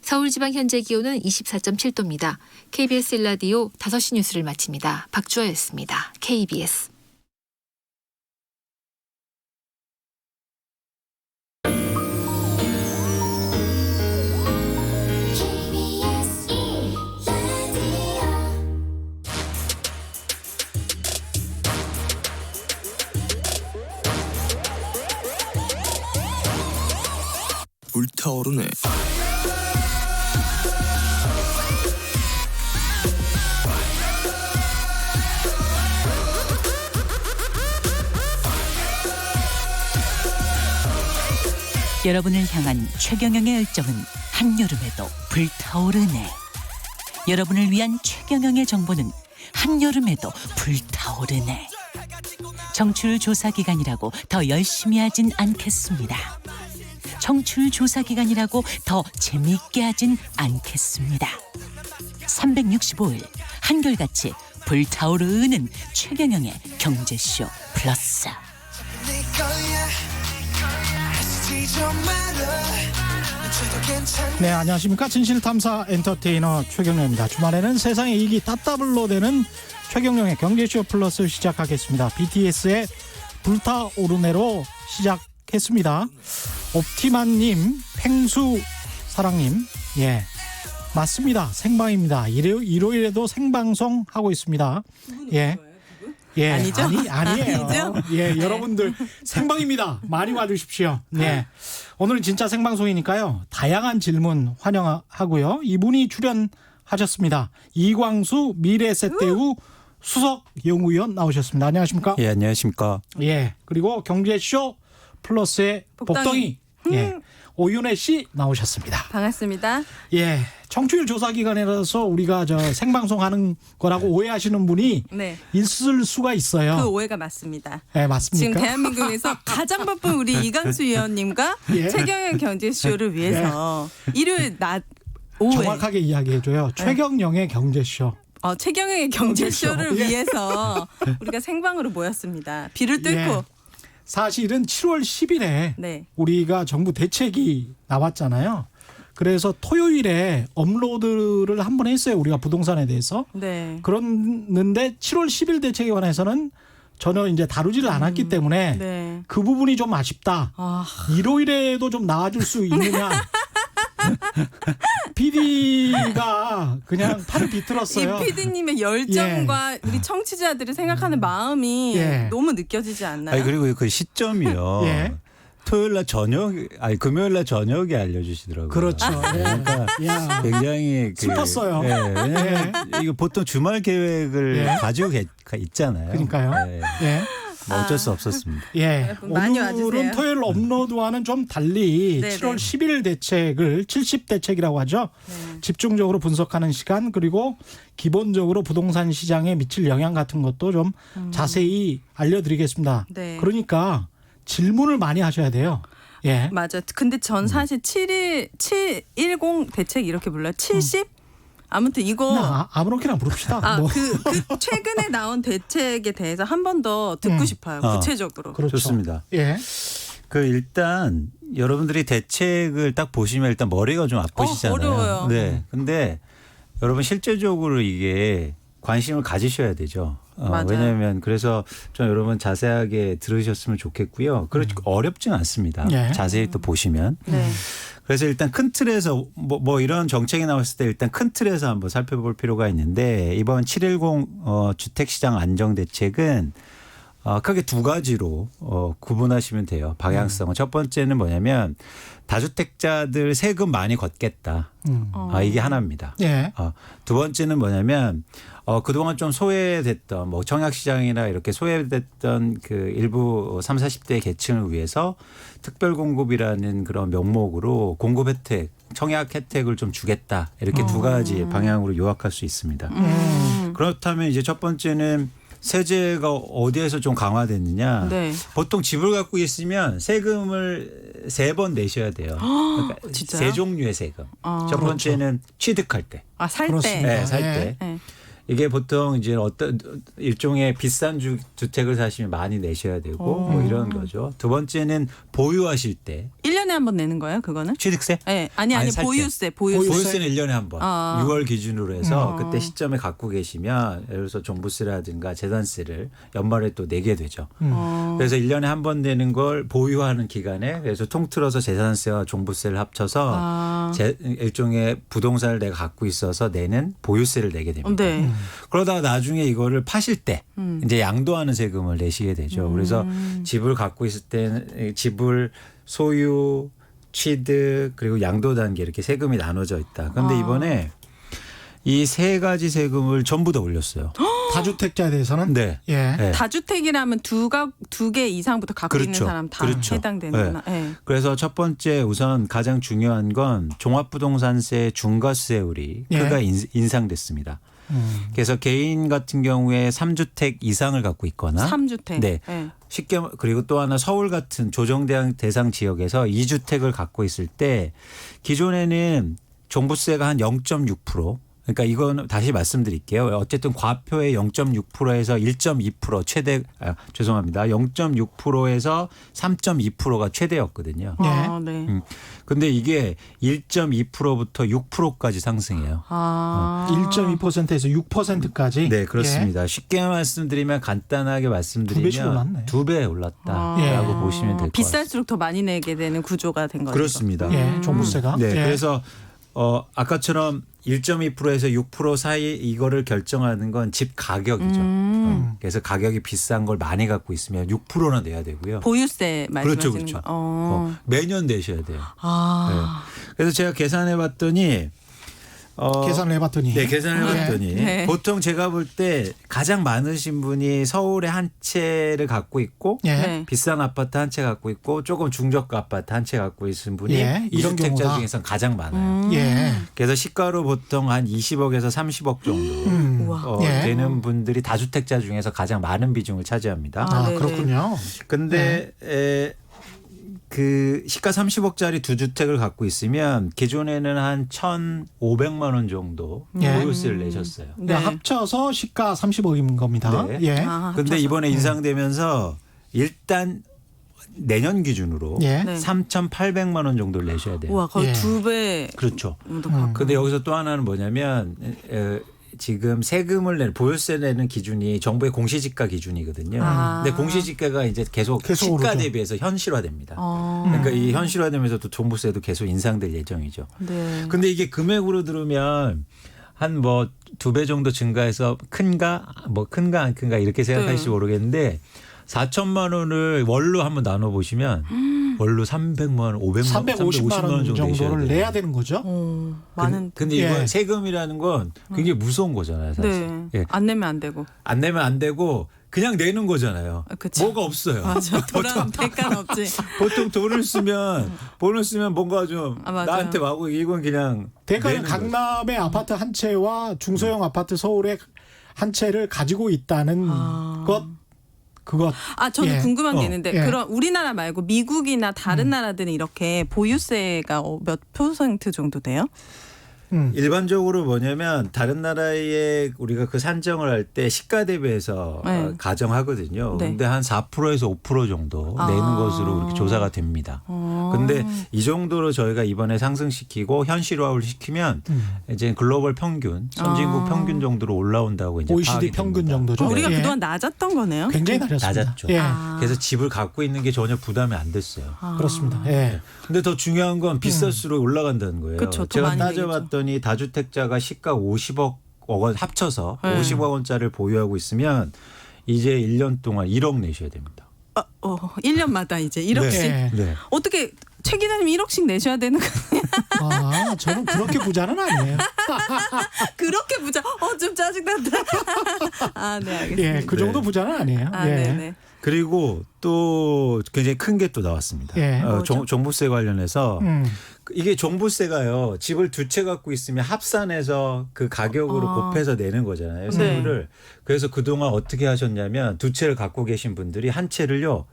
서울 지방 현재 기온은 24.7도입니다. KBS 1라디오 5시 뉴스를 마칩니다. 박주아였습니다. KBS. 불타오르네. 여러분을 향한 최경영의 열정은 한여름에도 불타오르네. 여러분을 위한 최경영의 정보는 한여름에도 불타오르네. 청취율 조사 기간이라고 더 열심히 하진 않겠습니다. 청취율 조사 기간이라고 더 재미있게 하진 않겠습니다. 365일 한결같이 불타오르는 최경영의 경제쇼 플러스. 네, 안녕하십니까. 진실탐사 엔터테이너 최경영입니다. 주말에는 세상의 이익이 따따블로 되는 최경영의 경제쇼 플러스 시작하겠습니다. BTS의 불타오르네로 시작했습니다. 옵티만님, 팽수사랑님, 예, 맞습니다. 생방입니다. 일요일에도 생방송 하고 있습니다. 예. 예, 아니죠? 아니에요. 아니죠? 예, 여러분들 생방입니다. 많이 와주십시오. 예, 오늘은 진짜 생방송이니까요. 다양한 질문 환영하고요. 이분이 출연하셨습니다. 이광수 미래에셋대우 수석 연구위원 나오셨습니다. 안녕하십니까? 예, 안녕하십니까? 예, 그리고 경제쇼 플러스의 복덩이, 예, 오윤혜 씨 나오셨습니다. 반갑습니다. 예, 청취율 조사 기간이라서 우리가 생방송하는 거라고 오해하시는 분이 네. 있을 수가 있어요. 그 오해가 맞습니다. 네, 맞습니까? 지금 대한민국에서 가장 바쁜 우리 이광수 위원님과 예. 최경영 경제쇼를 위해서 일요일 낮 오후에 정확하게 이야기해줘요. 최경영의 경제쇼. 최경영의 경제쇼를 경제쇼. 예. 위해서 우리가 생방으로 모였습니다. 비를 뚫고. 예. 사실은 7월 10일에 네. 우리가 정부 대책이 나왔잖아요. 그래서 토요일에 업로드를 한번 했어요. 우리가 부동산에 대해서. 네. 그런데 7월 10일 대책에 관해서는 전혀 이제 다루지를 않았기 때문에 네. 그 부분이 좀 아쉽다. 아, 일요일에도 좀 나와줄 수 있느냐. PD가 그냥 팔을 비틀었어요. 이 PD님의 열정과 우리 청취자들을 생각하는 마음이 예. 너무 느껴지지 않나요? 아니, 그리고 그 시점이요. 예. 토요일 날 금요일 날 저녁에 알려주시더라고요. 그렇죠. 예. 그러니까 야. 굉장히 슬펐어요. 예, 왜냐면 이거 보통 주말 계획을 예. 가지고 있잖아요. 그러니까요. 예. 예. 뭐 어쩔 수 없었습니다. 예. 여러분 많이 오늘은 와주세요. 토요일 업로드와는 좀 달리 네, 7월 네. 10일 대책을 70대책이라고 하죠. 네. 집중적으로 분석하는 시간, 그리고 기본적으로 부동산 시장에 미칠 영향 같은 것도 좀 자세히 알려드리겠습니다. 네. 그러니까 질문을 많이 하셔야 돼요. 예. 맞아. 근데 전 사실 710 대책 이렇게 불러요. 70? 아무튼 이거 아무렇게나 부릅시다. 뭐. 그 최근에 나온 대책에 대해서 한 번 더 듣고 싶어요. 구체적으로. 그렇죠. 좋습니다. 예. 그 일단 여러분들이 대책을 딱 보시면 일단 머리가 좀 아프시잖아요. 어려워요. 네. 근데 여러분 실제적으로 이게 관심을 가지셔야 되죠. 맞아요. 왜냐하면 그래서 좀 여러분 자세하게 들으셨으면 좋겠고요. 그렇지 어렵지는 않습니다. 예. 자세히 또 보시면. 네. 그래서 일단 큰 틀에서 뭐 이런 정책이 나왔을 때 일단 큰 틀에서 한번 살펴볼 필요가 있는데 이번 710 주택시장 안정대책은 크게 두 가지로 구분하시면 돼요. 방향성은. 첫 번째는 뭐냐면 다주택자들 세금 많이 걷겠다. 이게 하나입니다. 예. 두 번째는 뭐냐면 그동안 좀 소외됐던 뭐 청약시장이나 이렇게 소외됐던 그 일부 30, 40대 계층을 위해서 특별공급이라는 그런 명목으로 공급 혜택, 청약 혜택을 좀 주겠다. 이렇게 두 가지 방향으로 요약할 수 있습니다. 그렇다면 이제 첫 번째는 세제가 어디에서 좀 강화됐느냐. 네. 보통 집을 갖고 있으면 세금을 3번 내셔야 돼요. 그러니까 진짜요? 세 종류의 세금. 첫 번째는 취득할 때. 살 그렇습니다. 때. 네, 살 예. 때. 네. 이게 보통 이제 어떤 일종의 비싼 주택을 사시면 많이 내셔야 되고 뭐 이런 거죠. 두 번째는 보유하실 때. 1년에 한 번 내는 거예요? 그거는? 취득세? 네. 아니 살 때. 보유세. 보유세는 1년에 한 번. 아. 6월 기준으로 해서 음. 그때 시점에 갖고 계시면 예를 들어서 종부세라든가 재산세를 연말에 또 내게 되죠. 그래서 1년에 한 번 내는 걸 보유하는 기간에 그래서 통틀어서 재산세와 종부세를 합쳐서 일종의 부동산을 내가 갖고 있어서 내는 보유세를 내게 됩니다. 네. 그러다가 나중에 이거를 파실 때 이제 양도하는 세금을 내시게 되죠. 그래서 집을 갖고 있을 때는 집을 소유, 취득 그리고 양도 단계 이렇게 세금이 나눠져 있다. 그런데 이번에 이 세 가지 세금을 전부 다 올렸어요. 다주택자에 대해서는 네. 예. 네. 다주택이라면 두 개 이상부터 갖고 있는 그렇죠. 사람 다 그렇죠. 해당되는구나. 네. 그래서 첫 번째 우선 가장 중요한 건 종합부동산세 중과세율이 예. 그가 인상됐습니다. 그래서 개인 같은 경우에 3주택 이상을 갖고 있거나 3주택. 네. 쉽게 그리고 또 하나 서울 같은 조정 대상 지역에서 2주택을 갖고 있을 때 기존에는 종부세가 한 0.6% 그러니까 이건 다시 말씀드릴게요. 어쨌든 과표의 0.6%에서 1.2% 최대 죄송합니다. 0.6%에서 3.2%가 최대였거든요. 아, 네. 근데 이게 1.2%부터 6%까지 상승해요. 아. 1.2%에서 6%까지. 네, 그렇습니다. 쉽게 말씀드리면 간단하게 말씀드리면 2배씩 올랐네. 2배 올랐다라고 예. 보시면 될 것 같습니다. 비쌀수록 더 많이 내게 되는 구조가 된 거죠. 그렇습니다. 예. 종부세가. 네, 예. 그래서 아까처럼 1.2%에서 6% 사이 이거를 결정하는 건 집 가격이죠. 그래서 가격이 비싼 걸 많이 갖고 있으면 6%나 내야 되고요. 보유세 말씀하시는 그렇죠. 거. 매년 내셔야 돼요. 아. 네. 그래서 제가 계산해 봤더니 계산을 해봤더니. 네, 계산해 봤더니 네. 보통 제가 볼 때 가장 많으신 분이 서울에 한 채를 갖고 있고 예. 네. 비싼 아파트 한 채 갖고 있고 조금 중저가 아파트 한 채 갖고 있는 분이 예, 이런 2주택자 경우가. 중에서는 가장 많아요. 예. 그래서 시가로 보통 한 20억에서 30억 정도 우와. 예. 되는 분들이 다주택자 중에서 가장 많은 비중을 차지합니다. 아, 네네. 그렇군요. 근데 그 시가 30억짜리 두 주택을 갖고 있으면 기존에는 한 1,500만 원 정도 예. 보유세를 내셨어요. 네. 합쳐서 시가 30억인 겁니다. 네. 예. 아, 근데 합쳐서. 이번에 인상되면서 일단 내년 기준으로 예. 네. 3,800만 원 정도를 내셔야 돼요. 우와, 거의 예. 2배. 그렇죠. 음. 근데 여기서 또 하나는 뭐냐면 지금 세금을 내는 보유세 내는 기준이 정부의 공시지가 기준이거든요. 아. 근데 공시지가가 이제 계속 계속 시가 오르죠. 대비해서 현실화됩니다. 어. 그러니까 이 현실화되면서도 종부세도 계속 인상될 예정이죠. 네. 근데 이게 금액으로 들으면 한 뭐 2배 정도 증가해서 큰가 안 큰가 이렇게 생각하실지 네. 모르겠는데 4천만 원을 월로 한번 나눠 보시면 월로 300만 원, 350만 원 정도 내셔야 정도를 돼요. 내야 되는 거죠. 많은. 근데 이건 예. 세금이라는 건 굉장히 무서운 거잖아요, 사실. 네. 예. 안 내면 안 되고. 안 내면 안 되고 그냥 내는 거잖아요. 그치. 뭐가 없어요. 맞아. 돌아는 대가는 없지. 보통 돈을 쓰면 뭔가 좀 아, 맞아요. 나한테 와고 이건 그냥 대가는 내는 거죠. 강남의 아파트 한 채와 중소형 아파트 서울의 한 채를 가지고 있다는 것 그것. 아, 저도 예. 궁금한 게 있는데 예. 그럼 우리나라 말고 미국이나 다른 나라들은 이렇게 보유세가 몇 % 정도 돼요? 일반적으로 뭐냐면 다른 나라에 우리가 그 산정을 할 때 시가 대비해서 네. 가정하거든요. 네. 근데 한 4%에서 5% 정도 내는 것으로 이렇게 조사가 됩니다. 근데 이 정도로 저희가 이번에 상승시키고 현실화를 시키면 이제 글로벌 평균, 선진국 평균 정도로 올라온다고 이제 OECD 파악이 평균 됩니다. 정도죠. 우리가 예. 그동안 낮았던 거네요. 굉장히 낮았습니다. 낮았죠. 예. 그래서 집을 갖고 있는 게 전혀 부담이 안 됐어요. 그렇습니다. 예. 근데 더 중요한 건 비쌀수록 올라간다는 거예요. 그쵸, 더 제가 많이 따져봤더니 다주택자가 시가 50억 원 합쳐서 네. 50억 원짜리를 보유하고 있으면 이제 1년 동안 1억 내셔야 됩니다. 1년마다 이제 1억씩. 네. 네. 어떻게 최 기자님 1억씩 내셔야 되는 거 아, 저는 그렇게 부자는 아니에요. 그렇게 부자. 좀 짜증난다. 아, 네, 알겠습니다. 예, 그 정도 네. 부자는 아니에요. 아, 예. 네네. 그리고 또 굉장히 큰 게 또 나왔습니다. 예. 뭐죠? 종부세 관련해서 음. 이게 종부세가요. 집을 두 채 갖고 있으면 합산해서 그 가격으로 곱해서 내는 거잖아요. 세율을. 그래서 그동안 어떻게 하셨냐면 두 채를 갖고 계신 분들이 한 채를요.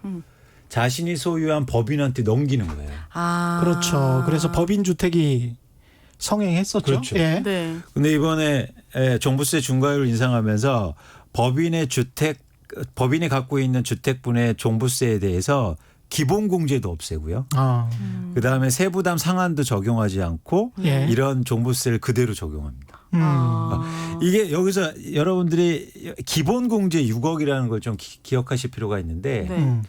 자신이 소유한 법인한테 넘기는 거예요. 아. 그렇죠. 그래서 법인 주택이 성행했었죠. 그렇죠. 예. 네. 근데 이번에 종부세 중과율 인상하면서 법인이 갖고 있는 주택분의 종부세에 대해서 기본공제도 없애고요. 아, 그다음에 세부담 상한도 적용하지 않고 예. 이런 종부세를 그대로 적용합니다. 아. 이게 여기서 여러분들이 기본공제 6억이라는 걸 좀 기억하실 필요가 있는데 네.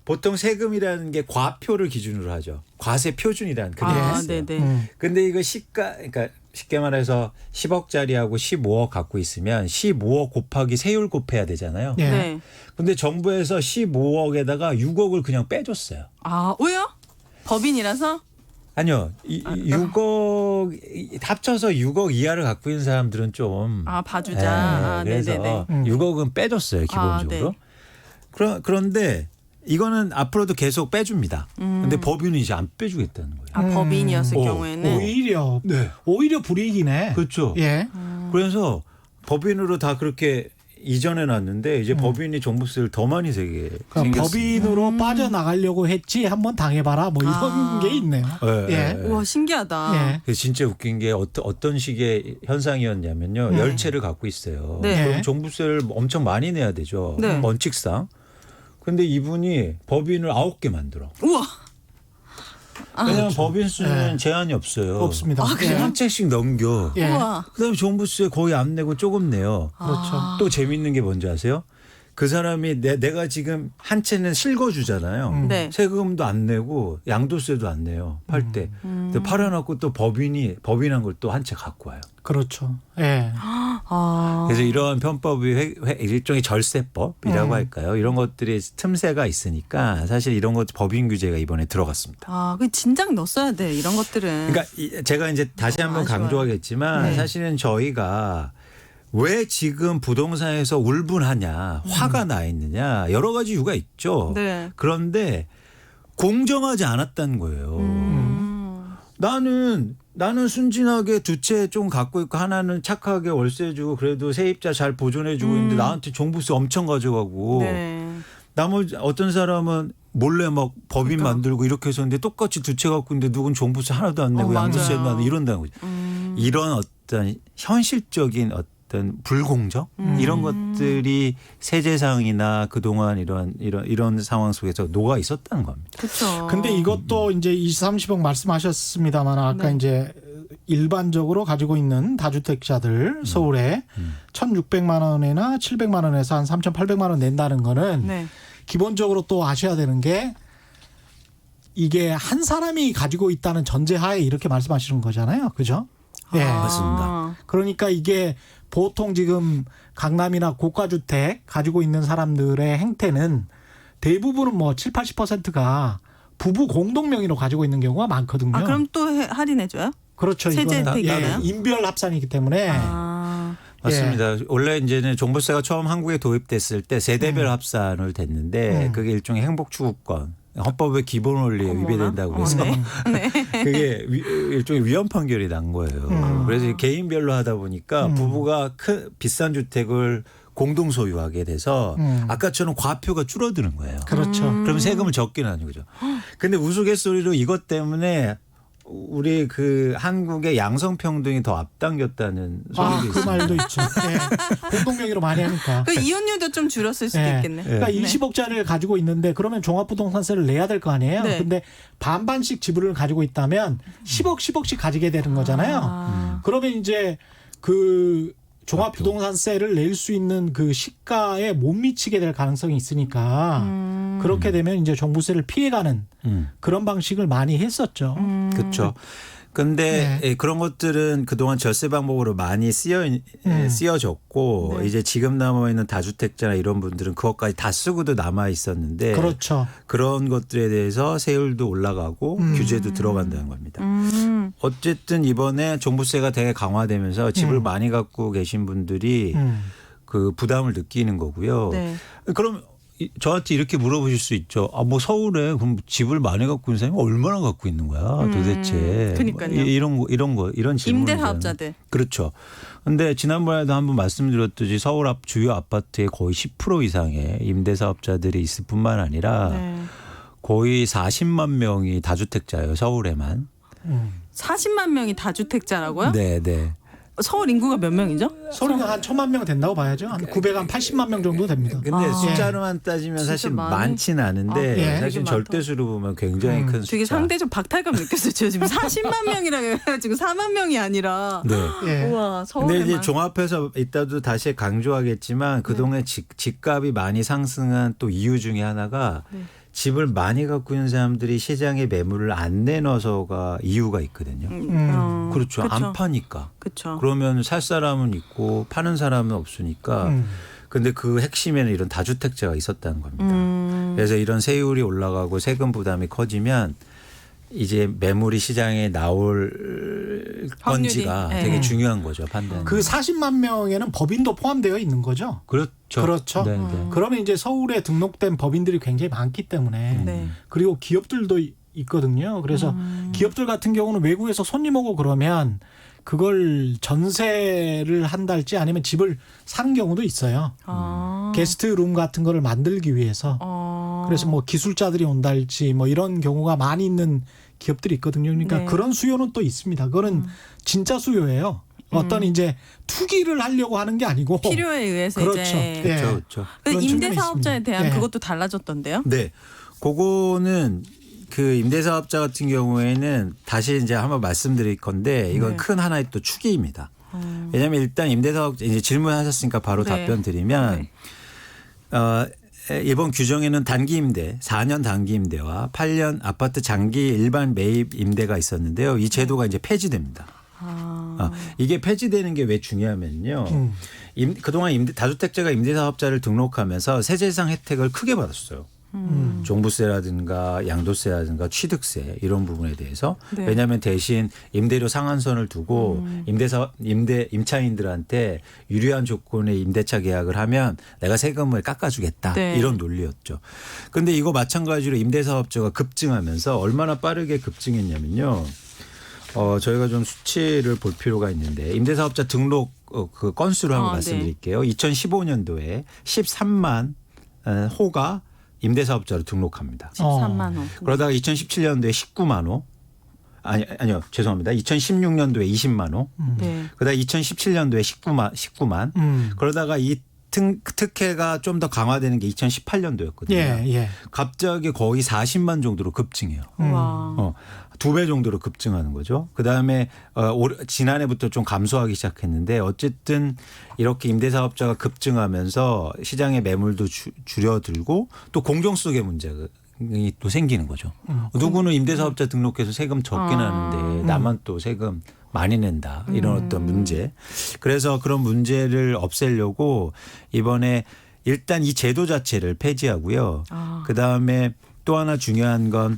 보통 세금이라는 게 과표를 기준으로 하죠. 과세 표준이라는 그게 아, 있어요. 네네. 근데 이거 그러니까 쉽게 말해서 10억짜리하고 15억 갖고 있으면 15억 곱하기 세율 곱해야 되잖아요. 예. 네. 근데 정부에서 15억에다가 6억을 그냥 빼줬어요. 아, 왜요? 법인이라서? 아니요. 6억 합쳐서 6억 이하를 갖고 있는 사람들은 좀 아, 봐주자. 예, 아, 그래서 네네네. 6억은 빼줬어요. 기본적으로. 아, 네. 그런데 이거는 앞으로도 계속 빼줍니다. 근데 법인은 이제 안 빼주겠다는 거예요. 아, 법인이었을 오, 경우에는. 오히려 불이익이네. 그렇죠. 예. 그래서 법인으로 다 그렇게 이전해 놨는데 이제 법인이 종부세를 더 많이 세게 그러니까 생겼습니다. 법인으로 빠져나가려고 했지 한번 당해봐라 뭐 이런 아. 게 있네요. 예, 예. 예. 우와, 신기하다. 예. 그래서 진짜 웃긴 게 어떤 식의 현상이었냐면요. 열채를 갖고 있어요. 네. 그럼 종부세를 엄청 많이 내야 되죠. 네. 원칙상. 근데 이분이 법인을 9개 만들어. 우와. 왜냐하면 법인 수는 예. 제한이 없어요. 없습니다. 그냥 한 채씩 넘겨. 예. 우와. 그다음에 종부세 거의 안 내고 조금 내요. 그렇죠. 또 재밌는 게 뭔지 아세요? 그 사람이 내가 지금 한 채는 실거주잖아요. 네. 세금도 안 내고 양도세도 안 내요. 팔 때. 근데 팔아놓고 또 법인한 걸 또 한 채 갖고 와요. 그렇죠. 예. 아. 그래서 이러한 편법이 일종의 절세법이라고 할까요? 이런 것들이 틈새가 있으니까 사실 이런 것 법인 규제가 이번에 들어갔습니다. 아, 그 진작 넣었어야 돼. 이런 것들은. 그러니까 제가 이제 다시 한번 아쉬워요. 강조하겠지만 네. 사실은 저희가 왜 지금 부동산에서 울분하냐, 화가 나 있느냐 여러 가지 이유가 있죠. 네. 그런데 공정하지 않았다는 거예요. 나는 순진하게 두 채 좀 갖고 있고 하나는 착하게 월세 주고 그래도 세입자 잘 보존해 주고 있는데 나한테 종부세 엄청 가져가고 네. 나머지 어떤 사람은 몰래 막 법인 그러니까. 만들고 이렇게 해서 근데 똑같이 두 채 갖고 있는데 누군 종부세 하나도 안 내고 맞아요. 양도세도 안 내고 이런다는 거죠. 이런 어떤 현실적인 어떤 불공정 이런 것들이 세제상이나 그동안 이런 상황 속에서 녹아 있었다는 겁니다. 그렇죠. 근데 이것도 이제 20, 30억 말씀하셨습니다만 아까 네. 이제 일반적으로 가지고 있는 다주택자들 서울에 1,600만 원이나 700만 원에서 한 3,800만 원 낸다는 거는 네. 기본적으로 또 아셔야 되는 게 이게 한 사람이 가지고 있다는 전제하에 이렇게 말씀하시는 거잖아요. 그죠? 예. 맞습니다. 그러니까 이게 보통 지금 강남이나 고가주택 가지고 있는 사람들의 행태는 대부분은 뭐 7, 80%가 부부 공동 명의로 가지고 있는 경우가 많거든요. 아, 그럼 또 할인해줘요? 그렇죠. 세제 이거는 혜택이 있나요? 인별 합산이기 때문에 아. 맞습니다. 원래 이제는 종부세가 처음 한국에 도입됐을 때 세대별 합산을 됐는데 그게 일종의 행복추구권. 헌법의 기본 원리에 어머나. 위배된다고 그래서 그게 일종의 위헌 판결이 난 거예요. 그래서 개인별로 하다 보니까 부부가 비싼 주택을 공동 소유하게 돼서 아까처럼 과표가 줄어드는 거예요. 그렇죠. 그럼 세금을 적게 나는 거죠. 근데 우스갯소리로 이것 때문에 우리 그 한국의 양성평등이 더 앞당겼다는 소리도 그 있습니다. 말도 있죠. 예. 공동 명의로 많이 하니까. 그 이혼율도 좀 줄었을 수도 예. 있겠네. 그러니까 네. 20억짜리를 가지고 있는데 그러면 종합부동산세를 내야 될 거 아니에요. 네. 근데 반반씩 지분을 가지고 있다면 10억씩 가지게 되는 거잖아요. 그러면 이제 그 종합부동산세를 낼 수 있는 그 시가에 못 미치게 될 가능성이 있으니까 그렇게 되면 이제 종부세를 피해가는 그런 방식을 많이 했었죠. 그렇죠. 근데 네. 그런 것들은 그동안 절세 방법으로 많이 쓰여졌고 네. 이제 지금 남아있는 다주택자나 이런 분들은 그것까지 다 쓰고도 남아 있었는데 그렇죠. 그런 것들에 대해서 세율도 올라가고 규제도 들어간다는 겁니다. 어쨌든 이번에 종부세가 되게 강화되면서 집을 많이 갖고 계신 분들이 그 부담을 느끼는 거고요. 네. 그럼 저한테 이렇게 물어보실 수 있죠. 아, 뭐 서울에 그럼 집을 많이 갖고 있는 사람이 얼마나 갖고 있는 거야 도대체. 그러니까요. 이런 질문. 임대사업자들. 그렇죠. 근데 지난번에도 한번 말씀드렸듯이 서울 앞 주요 아파트의 거의 10% 이상의 임대사업자들이 있을 뿐만 아니라 네. 거의 40만 명이 다주택자예요. 서울에만. 40만 명이 다주택자라고요? 네, 네. 서울 인구가 몇 명이죠? 서울가 한 1,000만 명 된다고 봐야죠. 한 980만 명 정도 됩니다. 근데 숫자로만 따지면 사실 많이? 많지는 않은데 예. 사실 되게 절대수로 보면 굉장히 큰 숫자. 되게 상대적 박탈감 느꼈어요. 제가 지금 40만 명이라 해가지고 4만 명이 아니라. 네. 예. 우와, 근데 이제 서울에만. 종합해서 이따도 다시 강조하겠지만 그동안 집값이 많이 상승한 또 이유 중에 하나가 네. 집을 많이 갖고 있는 사람들이 시장에 매물을 안 내놔서가 이유가 있거든요. 그렇죠. 안 파니까. 그렇죠. 그러면 살 사람은 있고 파는 사람은 없으니까. 근데 그 핵심에는 이런 다주택자가 있었다는 겁니다. 그래서 이런 세율이 올라가고 세금 부담이 커지면 이제 매물이 시장에 나올 확률이, 건지가 네. 되게 중요한 거죠. 판단. 그 40만 명에는 법인도 포함되어 있는 거죠. 그렇죠. 그렇죠. 네, 네. 그러면 이제 서울에 등록된 법인들이 굉장히 많기 때문에 네. 그리고 기업들도 있거든요. 그래서 기업들 같은 경우는 외국에서 손님 오고 그러면 그걸 전세를 한달지 아니면 집을 사는 경우도 있어요. 게스트룸 같은 거를 만들기 위해서. 그래서 뭐 기술자들이 온달지 뭐 이런 경우가 많이 있는 기업들이 있거든요. 그러니까 네. 그런 수요는 또 있습니다. 그거는 진짜 수요예요. 어떤 이제 투기를 하려고 하는 게 아니고 필요에 의해서 그렇죠. 이제. 예. 그렇죠. 근데 그런 임대 측면이 사업자에 있습니다. 대한 예. 그것도 달라졌던데요? 네. 그거는 그 임대사업자 같은 경우에는 다시 이제 한번 말씀드릴 건데 이건 네. 큰 하나의 또 축입니다. 왜냐하면 일단 임대사업자 이제 질문하셨으니까 바로 네. 답변 드리면 이번 규정에는 단기 임대, 4년 단기 임대와 8년 아파트 장기 일반 매입 임대가 있었는데요. 이 제도가 이제 폐지됩니다. 이게 폐지되는 게 왜 중요하면요. 그동안 다주택자가 임대사업자를 등록하면서 세제상 혜택을 크게 받았어요. 종부세라든가 양도세라든가 취득세 이런 부분에 대해서 네. 왜냐하면 대신 임대료 상한선을 두고 임차인들한테 유리한 조건의 임대차 계약을 하면 내가 세금을 깎아주겠다 네. 이런 논리였죠. 그런데 이거 마찬가지로 임대사업자가 급증하면서 얼마나 빠르게 급증했냐면요. 저희가 좀 수치를 볼 필요가 있는데 임대사업자 등록 그 건수를 한번 네. 말씀드릴게요. 2015년도에 13만 호가 임대사업자로 등록합니다. 13만 원. 그러다가 2017년도에 19만 호. 아니요. 죄송합니다. 2016년도에 20만 호. 네. 그러다가 2017년도에 19만. 그러다가 이 특혜가 좀 더 강화되는 게 2018년도였거든요. 예, 예. 갑자기 거의 40만 정도로 급증해요. 와. 2배 정도로 급증하는 거죠. 그다음에 지난해부터 좀 감소하기 시작했는데 어쨌든 이렇게 임대사업자가 급증하면서 시장의 매물도 줄어들고 또 공정성의 문제가 또 생기는 거죠. 누구는 임대사업자 등록해서 세금 적게 나는데 나만 또 세금 많이 낸다. 이런 어떤 문제. 그래서 그런 문제를 없애려고 이번에 일단 이 제도 자체를 폐지하고요. 그다음에 또 하나 중요한 건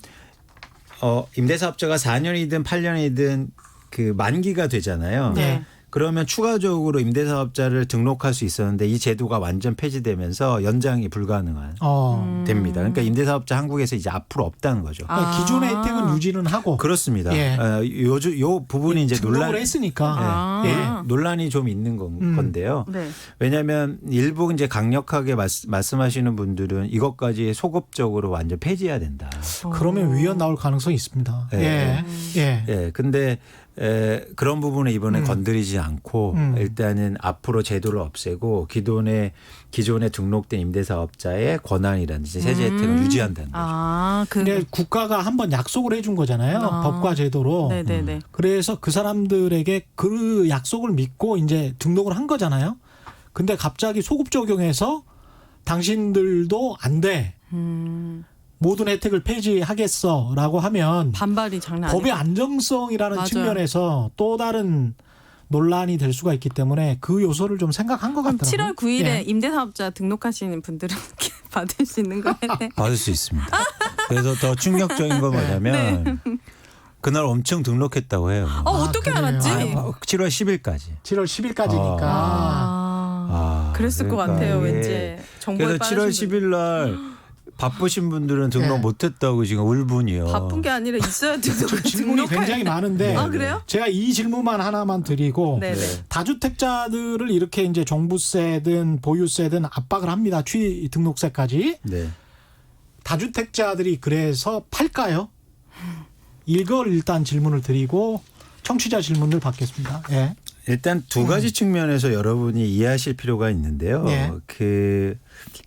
임대사업자가 4년이든 8년이든 그 만기가 되잖아요. 네. 그러면 추가적으로 임대사업자를 등록할 수 있었는데 이 제도가 완전 폐지되면서 연장이 불가능한 됩니다. 그러니까 임대사업자 한국에서 이제 앞으로 없다는 거죠. 그러니까 기존의 혜택은 유지는 하고 그렇습니다. 예. 요 부분이 이제 등록을 했으니까 예. 논란이 좀 있는 건데요. 네. 왜냐하면 일부 이제 강력하게 말씀하시는 분들은 이것까지 소급적으로 완전 폐지해야 된다. 그러면 위헌 나올 가능성이 있습니다. 예. 예. 예. 근데 그런 부분을 이번에 건드리지 않고 일단은 앞으로 제도를 없애고 기존에 등록된 임대사업자의 권한이라든지 세제 혜택을 유지한다는 거죠. 근데 국가가 한번 약속을 해준 거잖아요. 법과 제도로. 네네네. 그래서 그 사람들에게 그 약속을 믿고 이제 등록을 한 거잖아요. 근데 갑자기 소급 적용해서 당신들도 안 돼. 모든 혜택을 폐지하겠어라고 하면 반발이 장난 아니에요. 법의 안정성이라는 맞아요. 측면에서 또 다른 논란이 될 수가 있기 때문에 그 요소를 좀 생각한 것 같더라고요. 7월 9일에 예. 임대사업자 등록하시는 분들은 받을 수 있는 거예요. 받을 수 있습니다. 그래서 더 충격적인 건 뭐냐면 그날 엄청 등록했다고 해요. 어떻게 그래요? 알았지? 7월 10일까지. 7월 10일까지니까. 그랬을 것 그러니까 같아요. 이게 왠지 정보에 그래서 7월 10일 날 바쁘신 분들은 등록 네. 못했다고 지금 울분이요. 바쁜 게 아니라 있어야 질문이 굉장히 많은데 그래요? 제가 이 질문만 하나만 드리고 네네. 다주택자들을 이렇게 이제 종부세든 보유세든 압박을 합니다. 취등록세까지. 네. 다주택자들이 그래서 팔까요? 이걸 일단 질문을 드리고 청취자 질문을 받겠습니다. 예. 일단 두 가지 측면에서 여러분이 이해하실 필요가 있는데요. 예.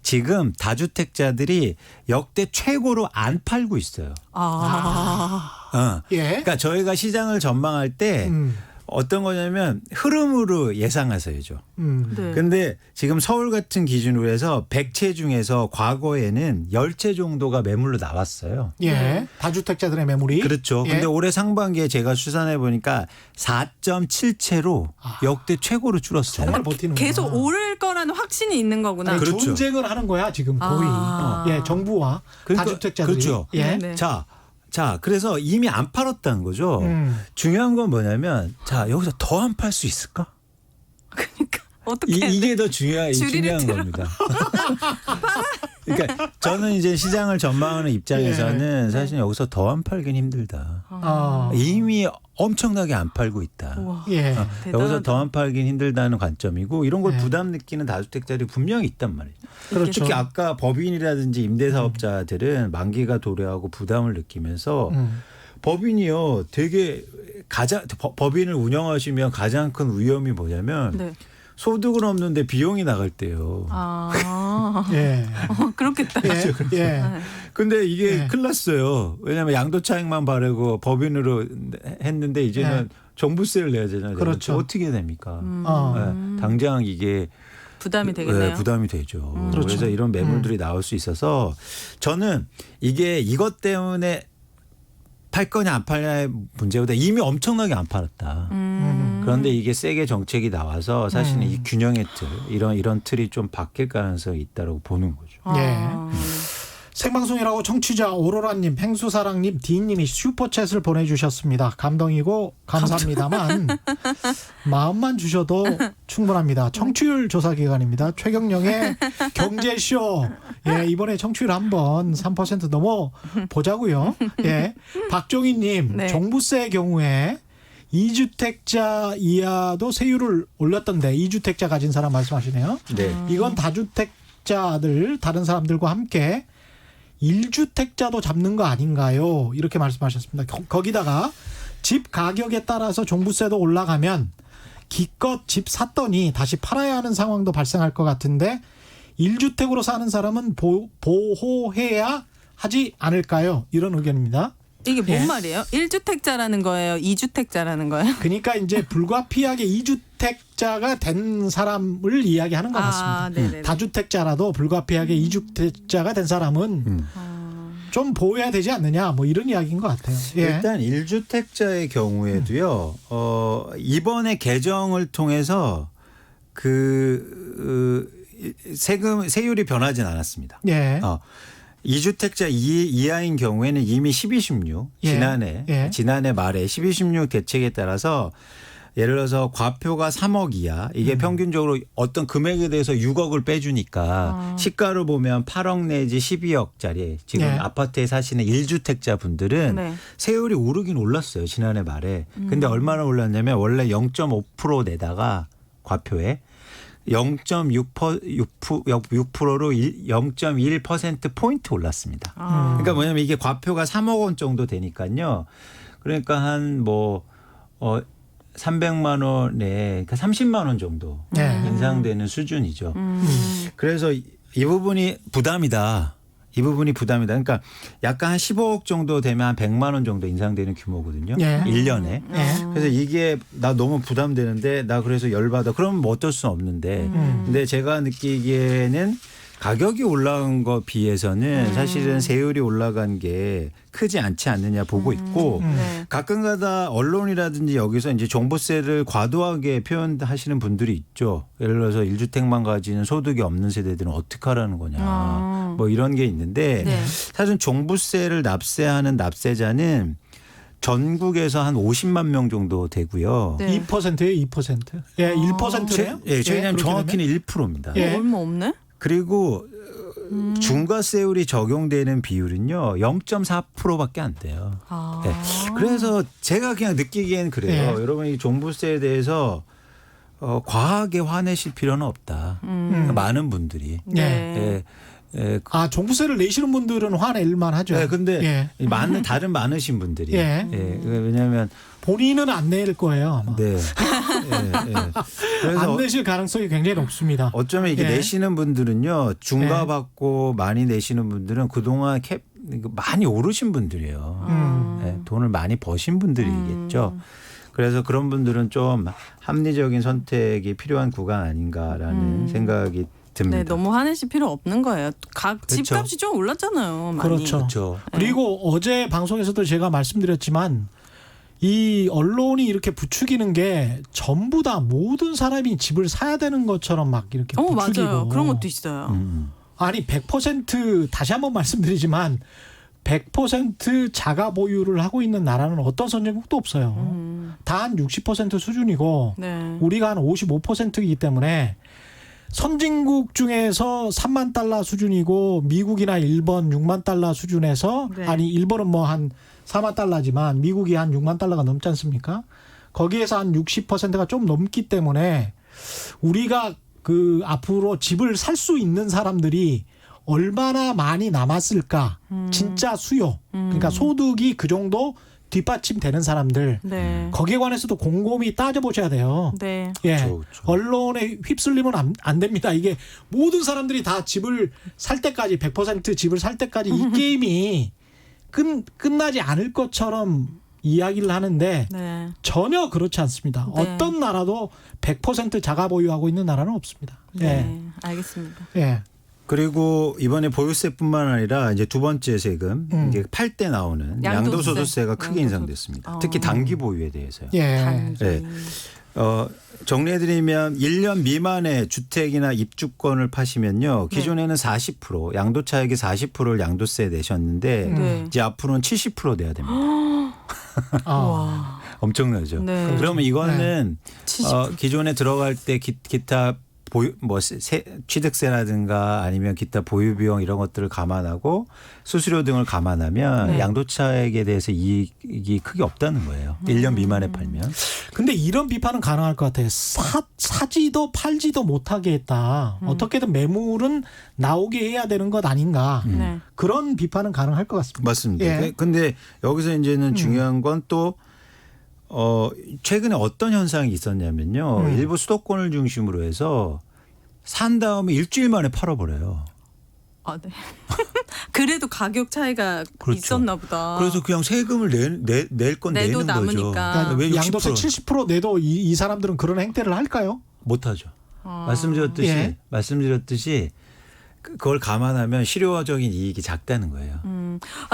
지금 다주택자들이 역대 최고로 안 팔고 있어요. 예. 그러니까 저희가 시장을 전망할 때 어떤 거냐면 흐름으로 예상하셔야죠. 네. 근데 지금 서울 같은 기준으로 해서 100채 중에서 과거에는 10채 정도가 매물로 나왔어요. 예. 다주택자들의 매물이. 그렇죠. 예. 근데 올해 상반기에 제가 추산해 보니까 4.7채로 역대 최고로 줄었어요. 정말 버티는 계속 오를 거라는 확신이 있는 거구나. 그렇죠. 전쟁을 하는 거야 지금 거의. 예, 정부와 그러니까 다주택자들이. 그렇죠. 예. 네. 자, 그래서 이미 안 팔았다는 거죠. 중요한 건 뭐냐면 자, 여기서 더 안 팔 수 있을까? 그러니까 어떻게 이게 더 중요한 줄이를 겁니다. 그러니까 저는 이제 시장을 전망하는 입장에서는 사실 여기서 더 안 팔긴 힘들다. 이미 엄청나게 안 팔고 있다. 우와, 예. 여기서 더 안 팔긴 힘들다는 관점이고 이런 걸 네. 부담 느끼는 다주택자들이 분명히 있단 말이에요. 그렇죠. 특히 아까 법인이라든지 임대사업자들은 만기가 도래하고 부담을 느끼면서 법인이요 되게 법인을 운영하시면 가장 큰 위험이 뭐냐면 네. 소득은 없는데 비용이 나갈 때요. 예. 그렇겠다. 예. 예. 근데 이게 네. 큰일 났어요. 왜냐하면 양도차익만 바르고 법인으로 했는데 이제는 종부세를 내야 되잖아요. 그렇죠. 어떻게 됩니까? 어. 당장 이게 부담이 되겠네요. 부담이 되죠. 그렇죠. 그래서 이런 매물들이 나올 수 있어서 저는 이게 이것 때문에 팔 거냐 안 팔냐의 문제보다 이미 엄청나게 안 팔았다. 그런데 이게 세게 정책이 나와서 사실은 이 균형의 틀 이런 틀이 좀 바뀔 가능성이 있다고 보는 거죠. 예. 생방송이라고 청취자 오로라님, 팽수사랑님, 디님이 슈퍼챗을 보내주셨습니다. 감동이고 감사합니다만 마음만 주셔도 충분합니다. 청취율 조사 기간입니다. 최경영의 경제쇼. 예, 이번에 청취율 한번 3% 넘어 보자고요. 예, 박종희님, 네. 종부세의 경우에 2주택자 이하도 세율을 올렸던데 2주택자 가진 사람 말씀하시네요. 네. 이건 다주택자들 다른 사람들과 함께 1주택자도 잡는 거 아닌가요? 이렇게 말씀하셨습니다. 거기다가 집 가격에 따라서 종부세도 올라가면 기껏 집 샀더니 다시 팔아야 하는 상황도 발생할 것 같은데 1주택으로 사는 사람은 보호해야 하지 않을까요? 이런 의견입니다. 이게 뭔 예. 말이에요? 1주택자라는 거예요? 2주택자라는 거예요? 그러니까 이제 불가피하게 2주택자가 된 사람을 이야기하는 것 같습니다. 네네네. 다주택자라도 불가피하게 2주택자가 된 사람은 좀 보호해야 되지 않느냐 뭐 이런 이야기인 것 같아요. 예. 일단 1주택자의 경우에도요. 이번에 개정을 통해서 세율이 변하진 않았습니다. 예. 2주택자 이하인 경우에는 이미 1216 예. 지난해 말에 1216 대책에 따라서 예를 들어서 과표가 3억 이하 이게 평균적으로 어떤 금액에 대해서 6억을 빼주니까 시가로 보면 8억 내지 12억짜리 지금 네. 아파트에 사시는 1주택자 분들은 네. 세율이 오르긴 올랐어요. 지난해 말에. 근데 얼마나 올랐냐면 원래 0.5% 내다가 과표에 0.6%로 0.1%포인트 올랐습니다. 그러니까 뭐냐면 이게 과표가 3억 원 정도 되니까요. 그러니까 한 300만 원에 그러니까 30만 원 정도 네. 인상되는 수준이죠. 그래서 이 부분이 부담이다. 이 부분이 부담이다. 그러니까 약간 한 15억 정도 되면 한 100만 원 정도 인상되는 규모거든요. 예. 1년에. 그래서 이게 나 너무 부담되는데 나 그래서 열받아. 그러면 뭐 어쩔 수 없는데. 근데 제가 느끼기에는 가격이 올라간 거 비해서는 사실은 세율이 올라간 게 크지 않지 않느냐 보고 있고 네. 가끔가다 언론이라든지 여기서 이제 종부세를 과도하게 표현하시는 분들이 있죠. 예를 들어서 1주택만 가지는 소득이 없는 세대들은 어떻게 하라는 거냐. 뭐 이런 게 있는데 네. 사실 종부세를 납세하는 납세자는 전국에서 한 50만 명 정도 되고요. 네. 2%예요, 2%. 예, 1%네요. 예, 저희는 정확히는 1%입니다. 예. 얼마 없네? 그리고 중과세율이 적용되는 비율은요 0.4%밖에 안 돼요. 네. 그래서 제가 그냥 느끼기엔 그래요. 네. 여러분 이 종부세에 대해서 과하게 화내실 필요는 없다. 많은 분들이. 네. 아, 종부세를 내시는 분들은 화낼만 하죠. 네, 근데 예. 다른 많으신 분들이. 예. 왜냐하면 본인은 안 낼 거예요. 아마. 네. 예, 예. 그래서 안 내실 가능성이 굉장히 높습니다. 어쩌면 이게 예. 내시는 분들은요 중과받고 많이 내시는 분들은 그동안 많이 오르신 분들이에요. 예, 돈을 많이 버신 분들이겠죠. 그래서 그런 분들은 좀 합리적인 선택이 필요한 구간 아닌가라는 생각이 듭니다. 네, 너무 화내실 필요 없는 거예요. 그렇죠. 집값이 좀 올랐잖아요. 많이. 그렇죠. 그렇죠. 그리고 어제 방송에서도 제가 말씀드렸지만 이 언론이 이렇게 부추기는 게 전부 다 모든 사람이 집을 사야 되는 것처럼 막 이렇게 부추기고. 맞아요. 그런 것도 있어요. 아니 100% 다시 한번 말씀드리지만 100% 자가 보유를 하고 있는 나라는 어떤 선진국도 없어요. 다 한 60% 수준이고 네. 우리가 한 55%이기 때문에 선진국 중에서 3만 달러 수준이고 미국이나 일본 6만 달러 수준에서 네. 아니 일본은 뭐 한 4만 달러지만 미국이 한 6만 달러가 넘지 않습니까? 거기에서 한 60%가 좀 넘기 때문에 우리가 그 앞으로 집을 살 수 있는 사람들이 얼마나 많이 남았을까? 진짜 수요. 그러니까 소득이 그 정도 뒷받침되는 사람들. 네. 거기에 관해서도 곰곰이 따져보셔야 돼요. 네. 예. 그렇죠, 그렇죠. 언론에 휩쓸리면 안 됩니다. 이게 모든 사람들이 다 집을 살 때까지 100% 집을 살 때까지 이 게임이 끝나지 않을 것처럼 이야기를 하는데 네. 전혀 그렇지 않습니다. 네. 어떤 나라도 100% 자가 보유하고 있는 나라는 없습니다. 네. 알겠습니다. 예. 예. 그리고 이번에 보유세뿐만 아니라 이제 두 번째 세금 이게 팔 때 나오는 양도세. 양도소득세가 크게 인상됐습니다. 특히 단기 보유에 대해서요. 예. 단기. 네. 정리해드리면 1년 미만의 주택이나 입주권을 파시면요. 기존에는 40% 양도차익의 40%를 양도세 내셨는데 네. 이제 앞으로는 70% 내야 됩니다. 아. 엄청나죠. 네. 그러면 이거는 70%. 기존에 들어갈 때 기타 보유 취득세라든가 아니면 기타 보유 비용 이런 것들을 감안하고 수수료 등을 감안하면 네. 양도차익에 대해서 이익이 크게 없다는 거예요. 1년 미만에 팔면. 근데 이런 비판은 가능할 것 같아요. 사지도 팔지도 못하게 했다. 어떻게든 매물은 나오게 해야 되는 것 아닌가. 네. 그런 비판은 가능할 것 같습니다. 맞습니다. 예. 근데 여기서 이제는 중요한 건 또 최근에 어떤 현상이 있었냐면요. 일부 수도권을 중심으로 해서 산 다음에 일주일 만에 팔아버려요. 아, 네. 그래도 가격 차이가 그렇죠. 있었나 보다. 그래서 그냥 세금을 낼 건 내도 내는 거죠. 남으니까. 그러니까 왜 60%? 양도세 70% 내도 이 사람들은 그런 행태를 할까요? 못하죠. 아. 말씀드렸듯이 그걸 감안하면 실효적인 이익이 작다는 거예요.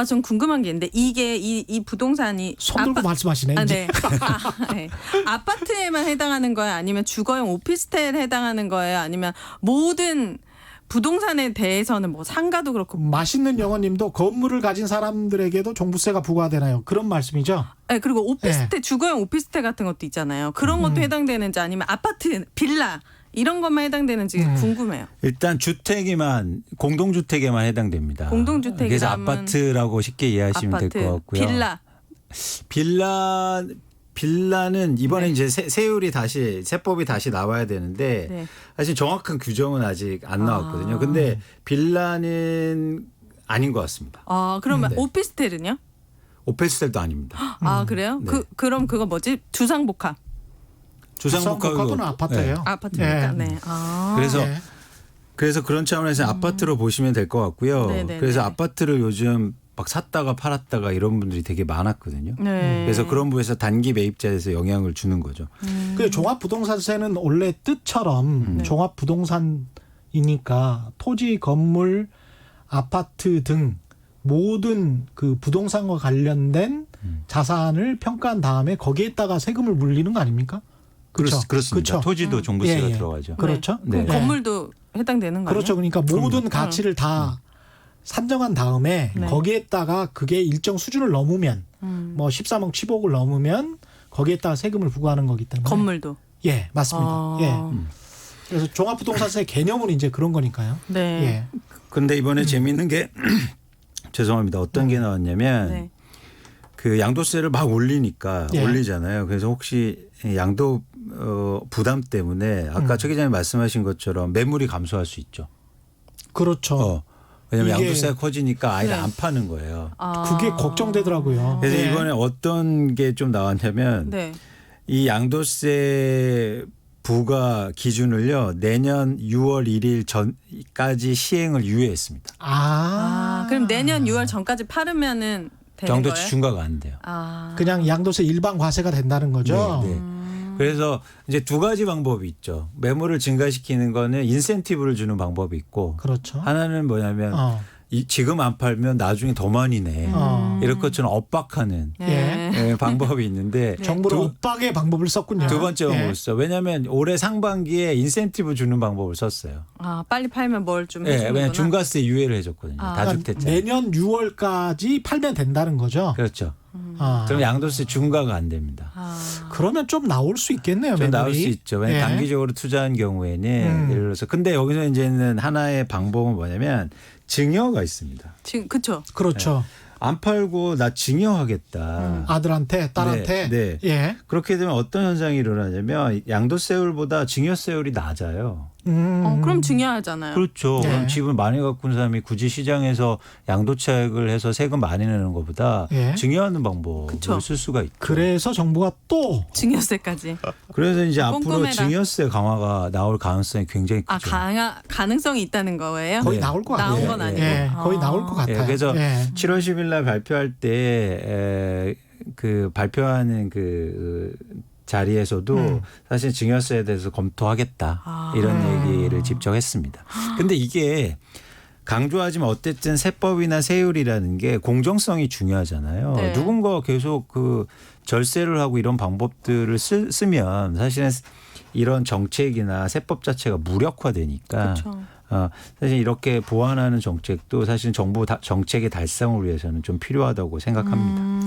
전 궁금한 게 있는데 이게 이 부동산이 손 들고 말씀하시네. 아, 이제. 네. 네. 아파트에만 해당하는 거예요? 아니면 주거용 오피스텔에 해당하는 거예요? 아니면 모든 부동산에 대해서는 뭐 상가도 그렇고. 맛있는 영어님도 건물을 가진 사람들에게도 종부세가 부과되나요? 그런 말씀이죠. 네, 그리고 오피스텔 주거용 오피스텔 같은 것도 있잖아요. 그런 것도 해당되는지 아니면 아파트, 빌라 이런 것만 해당되는지 궁금해요. 일단 공동주택에만 해당됩니다. 공동주택이라면 그래서 아파트라고 쉽게 이해하시면 될 것 같고요. 빌라는 이번에 이제 세법이 다시 나와야 되는데 네. 사실 정확한 규정은 아직 안 나왔거든요. 근데 빌라는 아닌 것 같습니다. 그러면 네. 오피스텔은요? 오피스텔도 아닙니다. 그래요? 네. 그럼 그거 뭐지? 주상복합. 주상복합은 아파트예요. 아파트니까. 예. 네. 그래서 그래서 그런 차원에서 아파트로 보시면 될 것 같고요. 네네네. 그래서 아파트를 요즘 막 샀다가 팔았다가 이런 분들이 되게 많았거든요. 네. 그래서 그런 부분에서 단기 매입자에서 영향을 주는 거죠. 그 종합부동산세는 원래 뜻처럼 종합부동산이니까 토지, 건물, 아파트 등 모든 그 부동산과 관련된 자산을 평가한 다음에 거기에다가 세금을 물리는 거 아닙니까? 그렇죠. 그렇습니다. 그렇죠. 토지도 종부세가 예, 예. 들어가죠. 그렇죠. 그럼 네. 건물도 해당되는 거 아니에요? 그렇죠. 그러니까 모든 가치를 다 산정한 다음에 네. 거기에다가 그게 일정 수준을 넘으면 뭐 13억, 15억을 넘으면 거기에다가 세금을 부과하는 거기 때문에 건물도. 예, 맞습니다. 예. 그래서 종합부동산세 개념은 이제 그런 거니까요. 네. 예. 근데 이번에 재미있는 게 죄송합니다. 어떤 게 나왔냐면 네. 그 양도세를 막 올리니까 예. 올리잖아요. 그래서 혹시 양도 부담 때문에 아까 최 기자님 말씀하신 것처럼 매물이 감소할 수 있죠. 그렇죠. 왜냐하면 이게- 양도세가 커지니까 아예 네. 안 파는 거예요. 아. 그게 걱정되더라고요. 그래서 예. 이번에 어떤 게 좀 나왔냐면 네. 이 양도세 부과 기준을요 내년 6월 1일 전까지 시행을 유예했습니다. 그럼 내년 6월 전까지 팔으면은 되는 양도세 거예요? 중과가 안 돼요. 그냥 양도세 일반 과세가 된다는 거죠. 네, 네. 그래서 이제 두 가지 방법이 있죠. 매물을 증가시키는 거는 인센티브를 주는 방법이 있고 그렇죠. 하나는 뭐냐면 지금 안 팔면 나중에 더 많이 내. 이럴 것처럼 엇박하는 네. 방법이 있는데 정부는 엇박의 방법을 썼군요. 두 번째 예. 방법을 써. 왜냐하면 올해 상반기에 인센티브 주는 방법을 썼어요. 빨리 팔면 뭘 좀 네, 해주는구나. 왜냐하면 중과세 유예를 해줬거든요. 다주택자. 내년 6월까지 팔면 된다는 거죠. 그렇죠. 아. 그럼 양도세 중과가 안 됩니다. 그러면 좀 나올 수 있겠네요. 좀 매물이. 나올 수 있죠. 왜냐하면 예. 단기적으로 투자한 경우에는 예를 들어서 근데 여기서 이제는 하나의 방법은 뭐냐면 증여가 있습니다. 지금 그쵸? 그렇죠. 안 팔고 나 증여하겠다. 아들한테 딸한테. 네, 예. 그렇게 되면 어떤 현상이 일어나냐면 양도세율보다 증여세율이 낮아요. 그럼 중요하잖아요. 그렇죠. 네. 그럼 집을 많이 갖고 있는 사람이 굳이 시장에서 양도차익을 해서 세금 많이 내는 것보다 예. 증여하는 방법을 그쵸. 쓸 수가 있죠. 그래서 정부가 또 증여세까지. 그래서 이제 앞으로 꼼꼼해라. 증여세 강화가 나올 가능성이 굉장히 크죠. 가능성이 있다는 거예요? 거의 네. 나올 것 나온 같아요. 건 아니고. 예, 거의 나올 것 같아요. 예, 그래서 예. 7월 10일 날 발표할 때 그 발표하는 그 자리에서도 사실 증여세에 대해서 검토하겠다 이런 얘기를 직접 했습니다. 근데 이게 강조하지만 어쨌든 세법이나 세율이라는 게 공정성이 중요하잖아요. 네. 누군가 계속 그 절세를 하고 이런 방법들을 쓰면 사실은 이런 정책이나 세법 자체가 무력화되니까 그렇죠. 사실 이렇게 보완하는 정책도 사실 정부 정책의 달성을 위해서는 좀 필요하다고 생각합니다.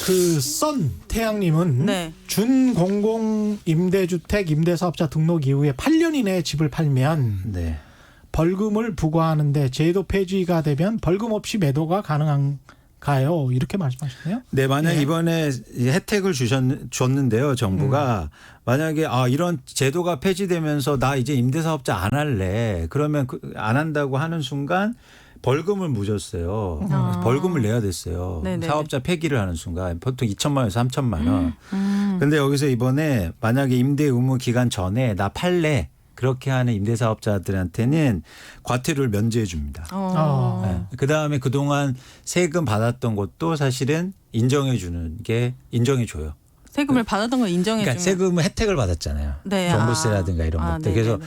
그썬 태양님은 네. 준공공 임대주택 임대사업자 등록 이후에 8년 이내에 집을 팔면 네. 벌금을 부과하는데 제도 폐지가 되면 벌금 없이 매도가 가능한가요? 이렇게 말씀하시네요. 네, 만약 예. 이번에 혜택을 줬는데요, 정부가 만약에 이런 제도가 폐지되면서 나 이제 임대사업자 안 할래. 그러면 안 한다고 하는 순간 벌금을 물었어요. 벌금을 내야 됐어요. 네네네. 사업자 폐기를 하는 순간 보통 2천만 원에서 3천만 원. 근데 여기서 이번에 만약에 임대 의무 기간 전에 나 팔래. 그렇게 하는 임대사업자들한테는 과태료를 면제해 줍니다. 그다음에 그동안 세금 받았던 것도 사실은 인정해 주는 게 인정해 줘요. 세금을 받았던 걸 인정해 그러니까 주면. 세금 혜택을 받았잖아요. 네. 종부세라든가 이런 것들. 그래서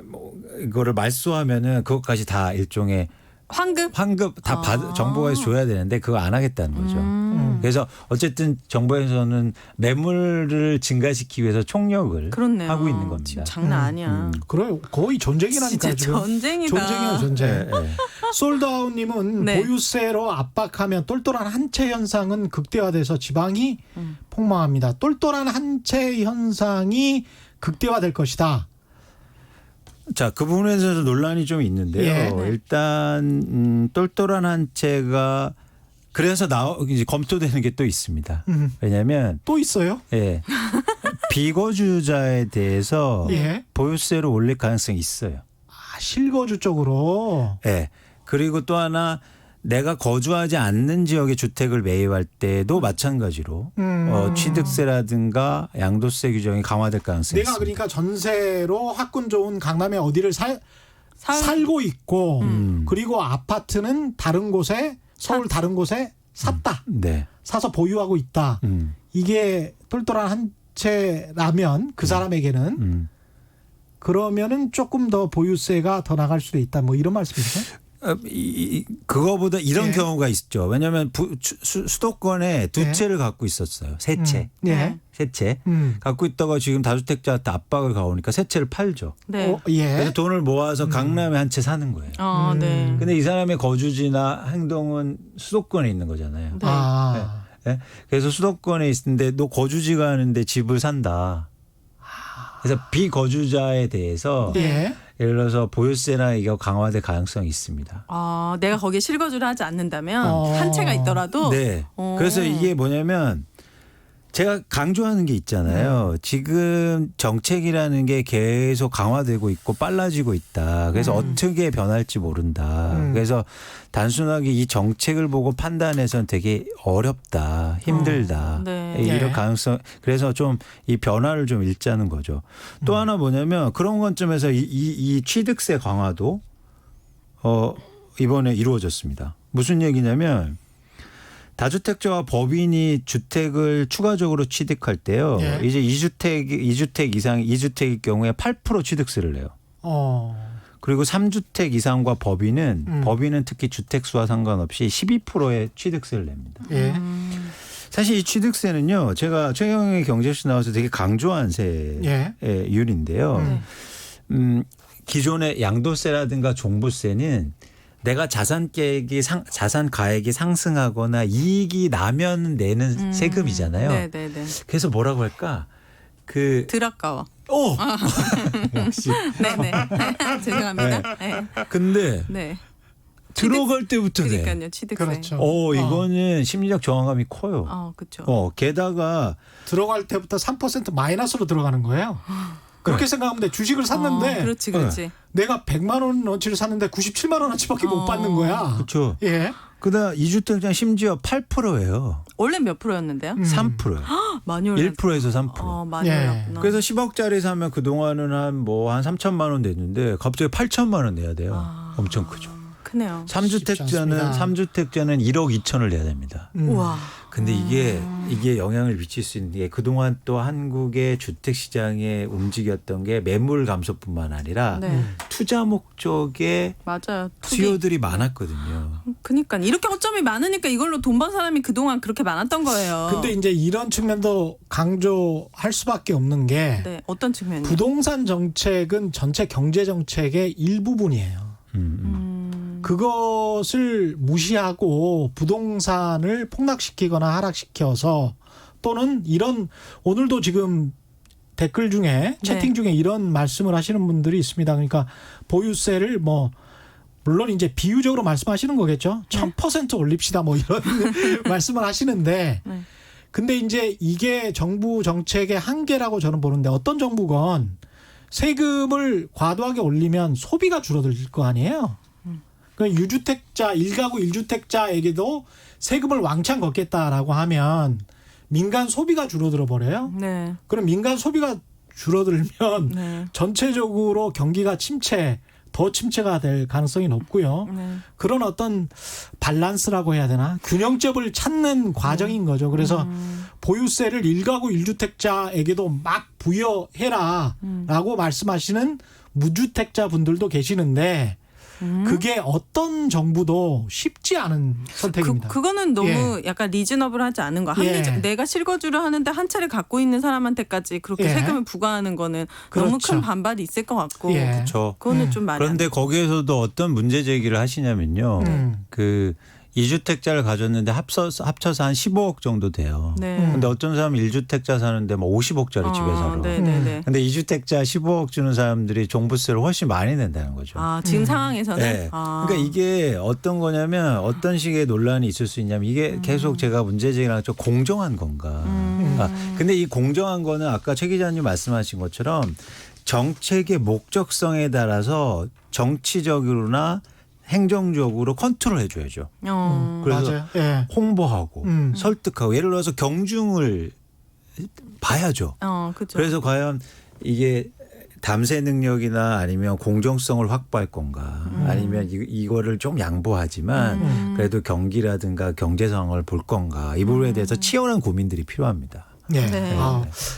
뭐 이거를 말소하면은 그것까지 다 일종의 환급? 환급 다 정부가 줘야 되는데 그거 안 하겠다는 거죠. 그래서 어쨌든 정부에서는 매물을 증가시키기 위해서 총력을 그렇네요. 하고 있는 겁니다. 지금 장난 아니야. 그래요. 거의 전쟁이라니까 진짜 지금. 전쟁이다. 전쟁이에요, 전쟁. 네, 네. 솔드아웃님은 네. 보유세로 압박하면 똘똘한 한채 현상은 극대화돼서 지방이 폭망합니다. 똘똘한 한채 현상이 극대화될 것이다. 자, 그 부분에서 논란이 좀 있는데요. 예. 일단 똘똘한 한 채가 그래서 이제 검토되는 게 또 있습니다. 왜냐하면 또 있어요? 예. 비거주자에 대해서 예. 보유세를 올릴 가능성이 있어요. 실거주 쪽으로. 예. 그리고 또 하나 내가 거주하지 않는 지역의 주택을 매입할 때도 마찬가지로 취득세라든가 양도세 규정이 강화될 가능성이 내가 있습니다. 그러니까 전세로 학군 좋은 강남에 어디를 살고 있고 그리고 아파트는 다른 곳에 서울 다른 곳에 샀다. 네. 사서 보유하고 있다. 이게 똘똘한 한 채라면 그 사람에게는 그러면은 조금 더 보유세가 더 나갈 수도 있다. 뭐 이런 말씀이세요? 그거보다 이런 예. 경우가 있죠. 왜냐하면 수도권에 두 예. 채를 갖고 있었어요. 세 채. 예. 세 채. 음. 갖고 있다가 지금 다주택자한테 압박을 가오니까 세 채를 팔죠. 네. 예. 그래서 돈을 모아서 강남에 한 채 사는 거예요. 네. 근데 이 사람의 거주지나 행동은 수도권에 있는 거잖아요. 네. 아. 예? 그래서 수도권에 있는데 너 거주지가 아는데 집을 산다. 그래서 비거주자에 대해서 예. 예를 들어서 보유세나 이거 강화될 가능성이 있습니다. 내가 거기에 실거주를 하지 않는다면 어. 한 채가 있더라도 네. 그래서 이게 뭐냐면 제가 강조하는 게 있잖아요. 지금 정책이라는 게 계속 강화되고 있고 빨라지고 있다. 그래서 어떻게 변할지 모른다. 그래서 단순하게 이 정책을 보고 판단해서는 되게 어렵다, 힘들다. 네. 이런 예. 가능성. 그래서 좀 이 변화를 좀 읽자는 거죠. 또 하나 뭐냐면 그런 관점에서 이 취득세 강화도 이번에 이루어졌습니다. 무슨 얘기냐면 다주택자와 법인이 주택을 추가적으로 취득할 때요. 예. 이제 2주택 이상 2주택일 경우에 8% 취득세를 내요. 그리고 3주택 이상과 법인은 특히 주택수와 상관없이 12%의 취득세를 냅니다. 예. 사실 이 취득세는요. 제가 최경영의 경제쇼 나와서 되게 강조한 세율인데요. 기존의 양도세라든가 종부세는 내가 자산 가액이 상승하거나 이익이 나면 내는 세금이잖아요. 네네네. 그래서 뭐라고 할까? 덜 아까워. 역시. 네네. 죄송합니다. 네. 근데 네. 들어갈 때부터 내. 그러니까요. 취득세. 그렇죠. 이거는 심리적 저항감이 커요. 그렇죠. 게다가 들어갈 때부터 3% 마이너스로 들어가는 거예요. 그렇게 생각하면 돼. 주식을 샀는데 그렇지. 내가 100만 원어치를 샀는데 97만 원어치밖에 못 받는 거야. 그렇죠. 예. 그다음 2주택자 심지어 8%예요. 원래 몇 프로였는데요? 3%예요. 많이 올랐. 1%에서 3%. 많이 예. 올랐구나. 그래서 10억짜리 사면 그동안은 한 3천만 원 냈는데 갑자기 8천만 원 내야 돼요. 엄청 크죠. 크네요. 3주택자는 3주택자는 1억 2천을 내야 됩니다. 우와. 근데 이게 영향을 미칠 수 있는 게 그동안 또 한국의 주택 시장에 움직였던 게 매물 감소뿐만 아니라 네. 투자 목적의 맞아요. 수요들이 많았거든요. 그러니까 이렇게 허점이 많으니까 이걸로 돈 번 사람이 그동안 그렇게 많았던 거예요. 근데 이제 이런 측면도 강조할 수밖에 없는 게 네, 어떤 측면이요? 부동산 정책은 전체 경제 정책의 일부분이에요. 그것을 무시하고 부동산을 폭락시키거나 하락시켜서 또는 이런 오늘도 지금 댓글 중에 채팅 중에 이런 말씀을 하시는 분들이 있습니다. 그러니까 보유세를 물론 이제 비유적으로 말씀하시는 거겠죠. 1000% 올립시다 이런 말씀을 하시는데 근데 이제 이게 정부 정책의 한계라고 저는 보는데 어떤 정부건 세금을 과도하게 올리면 소비가 줄어들 거 아니에요. 그러니까 유주택자 1가구 1주택자에게도 세금을 왕창 걷겠다라고 하면 민간 소비가 줄어들어 버려요. 네. 그럼 민간 소비가 줄어들면 네. 전체적으로 경기가 더 침체가 될 가능성이 높고요. 네. 그런 어떤 밸런스라고 해야 되나? 균형점을 찾는 과정인 거죠. 그래서 보유세를 1가구 1주택자에게도 막 부여해라라고 말씀하시는 무주택자 분들도 계시는데 그게 어떤 정부도 쉽지 않은 선택입니다. 그거는 너무 약간 리즈너블하지 않은 거. 내가 실거주를 하는데 한 차를 갖고 있는 사람한테까지 그렇게 세금을 부과하는 거는 너무 그렇죠. 큰 반발이 있을 것 같고. 그렇죠. 그거는 좀 말이 안 그런데 거기에서도 어떤 문제 제기를 하시냐면요. 그 2주택자를 가졌는데 합쳐서 한 15억 정도 돼요. 네. 근데 어떤 사람은 1주택자 사는데 50억짜리 집에 살아. 네네네. 근데 2주택자 15억 주는 사람들이 종부세를 훨씬 많이 낸다는 거죠. 지금 상황에서는. 네. 그러니까 이게 어떤 거냐면 어떤 식의 논란이 있을 수 있냐면 이게 계속 제가 문제 제기를 좀 공정한 건가. 근데 이 공정한 거는 아까 최 기자님 말씀하신 것처럼 정책의 목적성에 따라서 정치적으로나 행정적으로 컨트롤 해줘야죠. 그래서 맞아요. 예. 홍보하고 설득하고 예를 들어서 경중을 봐야죠. 그렇죠. 그래서 과연 이게 담세 능력이나 아니면 공정성을 확보할 건가 아니면 이거를 좀 양보하지만 그래도 경기라든가 경제 상황을 볼 건가 이 부분에 대해서 치열한 고민들이 필요합니다. 예. 네.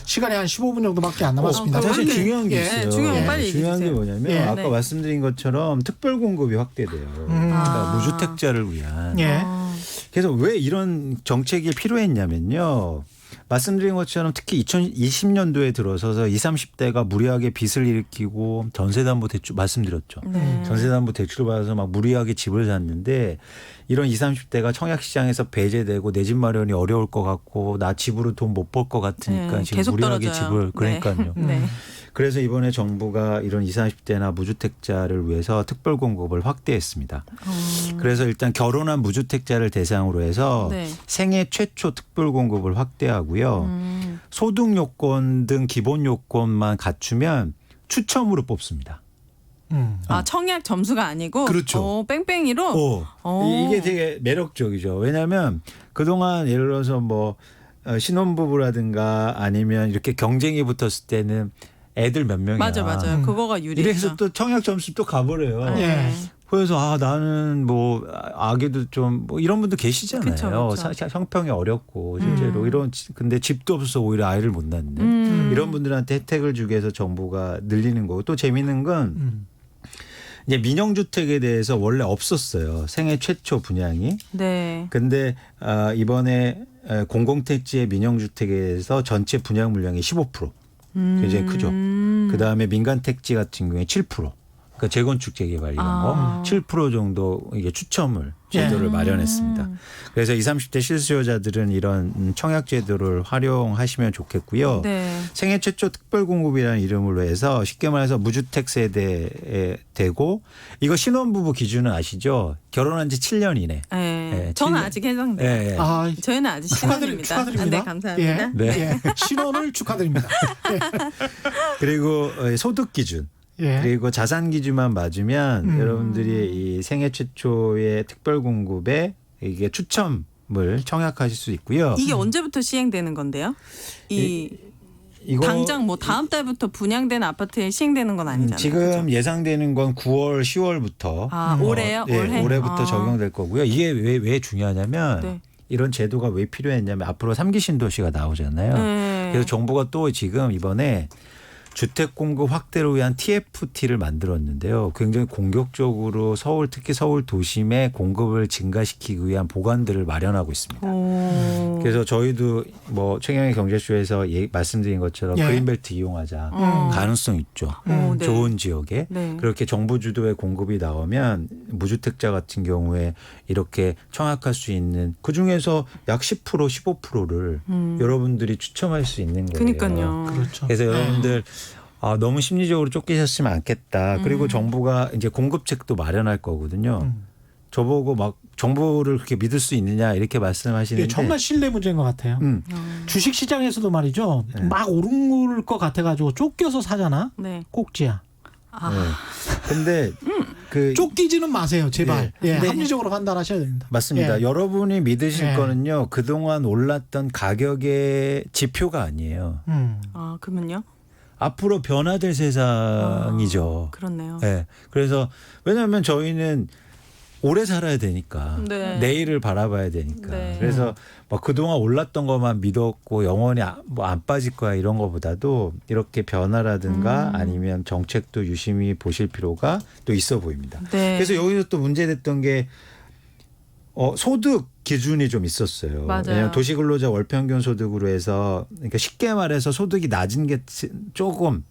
시간이 한 15분 정도밖에 안 남았습니다. 사실 그런데- 중요한 게 있어요. 중요한 거 빨리 얘기해 중요한 게 주세요. 뭐냐면 예. 아까 네. 말씀드린 것처럼 특별 공급이 확대돼요. 그러니까 무주택자를 위한. 예. 그래서 왜 이런 정책이 필요했냐면요. 말씀드린 것처럼 특히 2020년도에 들어서서 20, 30대가 무리하게 빚을 일으키고 전세담보대출 말씀드렸죠. 네. 전세담보대출 받아서 막 무리하게 집을 샀는데 이런 20, 30대가 청약시장에서 배제되고 내 집 마련이 어려울 것 같고 나 집으로 돈 못 벌 것 같으니까 네, 지금 계속 무리하게 떨어져요. 집을 그러니까요. 네. 그래서 이번에 정부가 이런 20, 30대나 무주택자를 위해서 특별 공급을 확대했습니다. 그래서 일단 결혼한 무주택자를 대상으로 해서 네. 생애 최초 특별 공급을 확대하고요. 소득 요건 등 기본 요건만 갖추면 추첨으로 뽑습니다. 아, 청약 점수가 아니고 그렇죠. 뺑뺑이로. 이게 되게 매력적이죠. 왜냐하면 그동안 예를 들어서 뭐 신혼부부라든가 아니면 이렇게 경쟁이 붙었을 때는 애들 몇 명이야. 맞아요. 그거가 유리했죠. 이래서 또 청약 점수 또 가버려요. 네. 그래서 나는 뭐 아기도 좀 뭐 이런 분도 계시잖아요. 그쵸. 형평이 어렵고 실제로 이런 근데 집도 없어서 오히려 아이를 못 낳는 이런 분들한테 혜택을 주기 위해서 정부가 늘리는 거고 또 재미있는 건 이제 민영주택에 대해서 원래 없었어요. 생애 최초 분양이. 네. 근데 이번에 공공택지의 민영주택에서 전체 분양 물량이 15% 굉장히 크죠. 그다음에 민간택지 같은 경우에 7%. 그러니까 재건축 재개발 이런 거 7% 정도 이게 추첨을 제도를 마련했습니다. 그래서 20, 30대 실수요자들은 이런 청약 제도를 활용하시면 좋겠고요. 네. 생애 최초 특별 공급이라는 이름으로 해서 쉽게 말해서 무주택 세대에 되고 이거 신혼부부 기준은 아시죠? 결혼한 지 7년 이내. 네. 저는 7년. 아직 해당돼요. 예, 예. 아, 저희는 아직 신혼입니다. 축하드립니다. 네, 감사합니다. 예. 네. 예. 신혼을 축하드립니다. 그리고 소득 기준. 예. 그리고 자산 기준만 맞으면 여러분들이 이 생애 최초의 특별 공급에 이게 추첨을 청약하실 수 있고요. 이게 언제부터 시행되는 건데요? 이거 당장 뭐 다음 달부터 분양된 아파트에 시행되는 건 아니잖아요. 지금 그죠? 예상되는 건 9월, 10월부터 올해요? 올해? 올해부터 적용될 거고요. 이게 왜 중요하냐면 네. 이런 제도가 왜 필요했냐면 앞으로 3기 신도시가 나오잖아요. 네. 그래서 정부가 또 지금 이번에 주택 공급 확대를 위한 TFT를 만들었는데요. 굉장히 공격적으로 특히 서울 도심의 공급을 증가시키기 위한 보관들을 마련하고 있습니다. 그래서 저희도 뭐 최경영의 경제쇼에서 말씀드린 것처럼 예. 그린벨트 이용하자 가능성 있죠. 네. 좋은 지역에 네. 그렇게 정부 주도의 공급이 나오면 무주택자 같은 경우에 이렇게 청약할 수 있는 그중에서 약 10% 15%를 여러분들이 추첨할 수 있는 거예요. 그러니까요. 그렇죠. 그래서 여러분들 너무 심리적으로 쫓기셨으면 않겠다. 그리고 정부가 이제 공급책도 마련할 거거든요. 저보고 막 정부를 그렇게 믿을 수 있느냐 이렇게 말씀하시는데 이게 정말 신뢰 문제인 것 같아요. 주식 시장에서도 말이죠. 네. 막 오를 것 같아가지고 쫓겨서 사잖아. 네. 꼭지야. 네. 근데 쫓기지는 마세요, 제발. 예. 예, 근데 합리적으로 판단하셔야 됩니다. 맞습니다. 예. 여러분이 믿으실 예. 거는요. 그동안 올랐던 가격의 지표가 아니에요. 그러면요? 앞으로 변화될 세상이죠. 그렇네요. 네. 그래서 왜냐하면 저희는 오래 살아야 되니까 네. 내일을 바라봐야 되니까 네. 그래서 뭐 그동안 올랐던 것만 믿었고 영원히 뭐 안 빠질 거야 이런 것보다도 이렇게 변화라든가 아니면 정책도 유심히 보실 필요가 또 있어 보입니다. 네. 그래서 여기서 또 문제됐던 게 소득 기준이 좀 있었어요. 맞아요. 왜냐하면 도시근로자 월평균 소득으로 해서 그러니까 쉽게 말해서 소득이 낮은 게 조금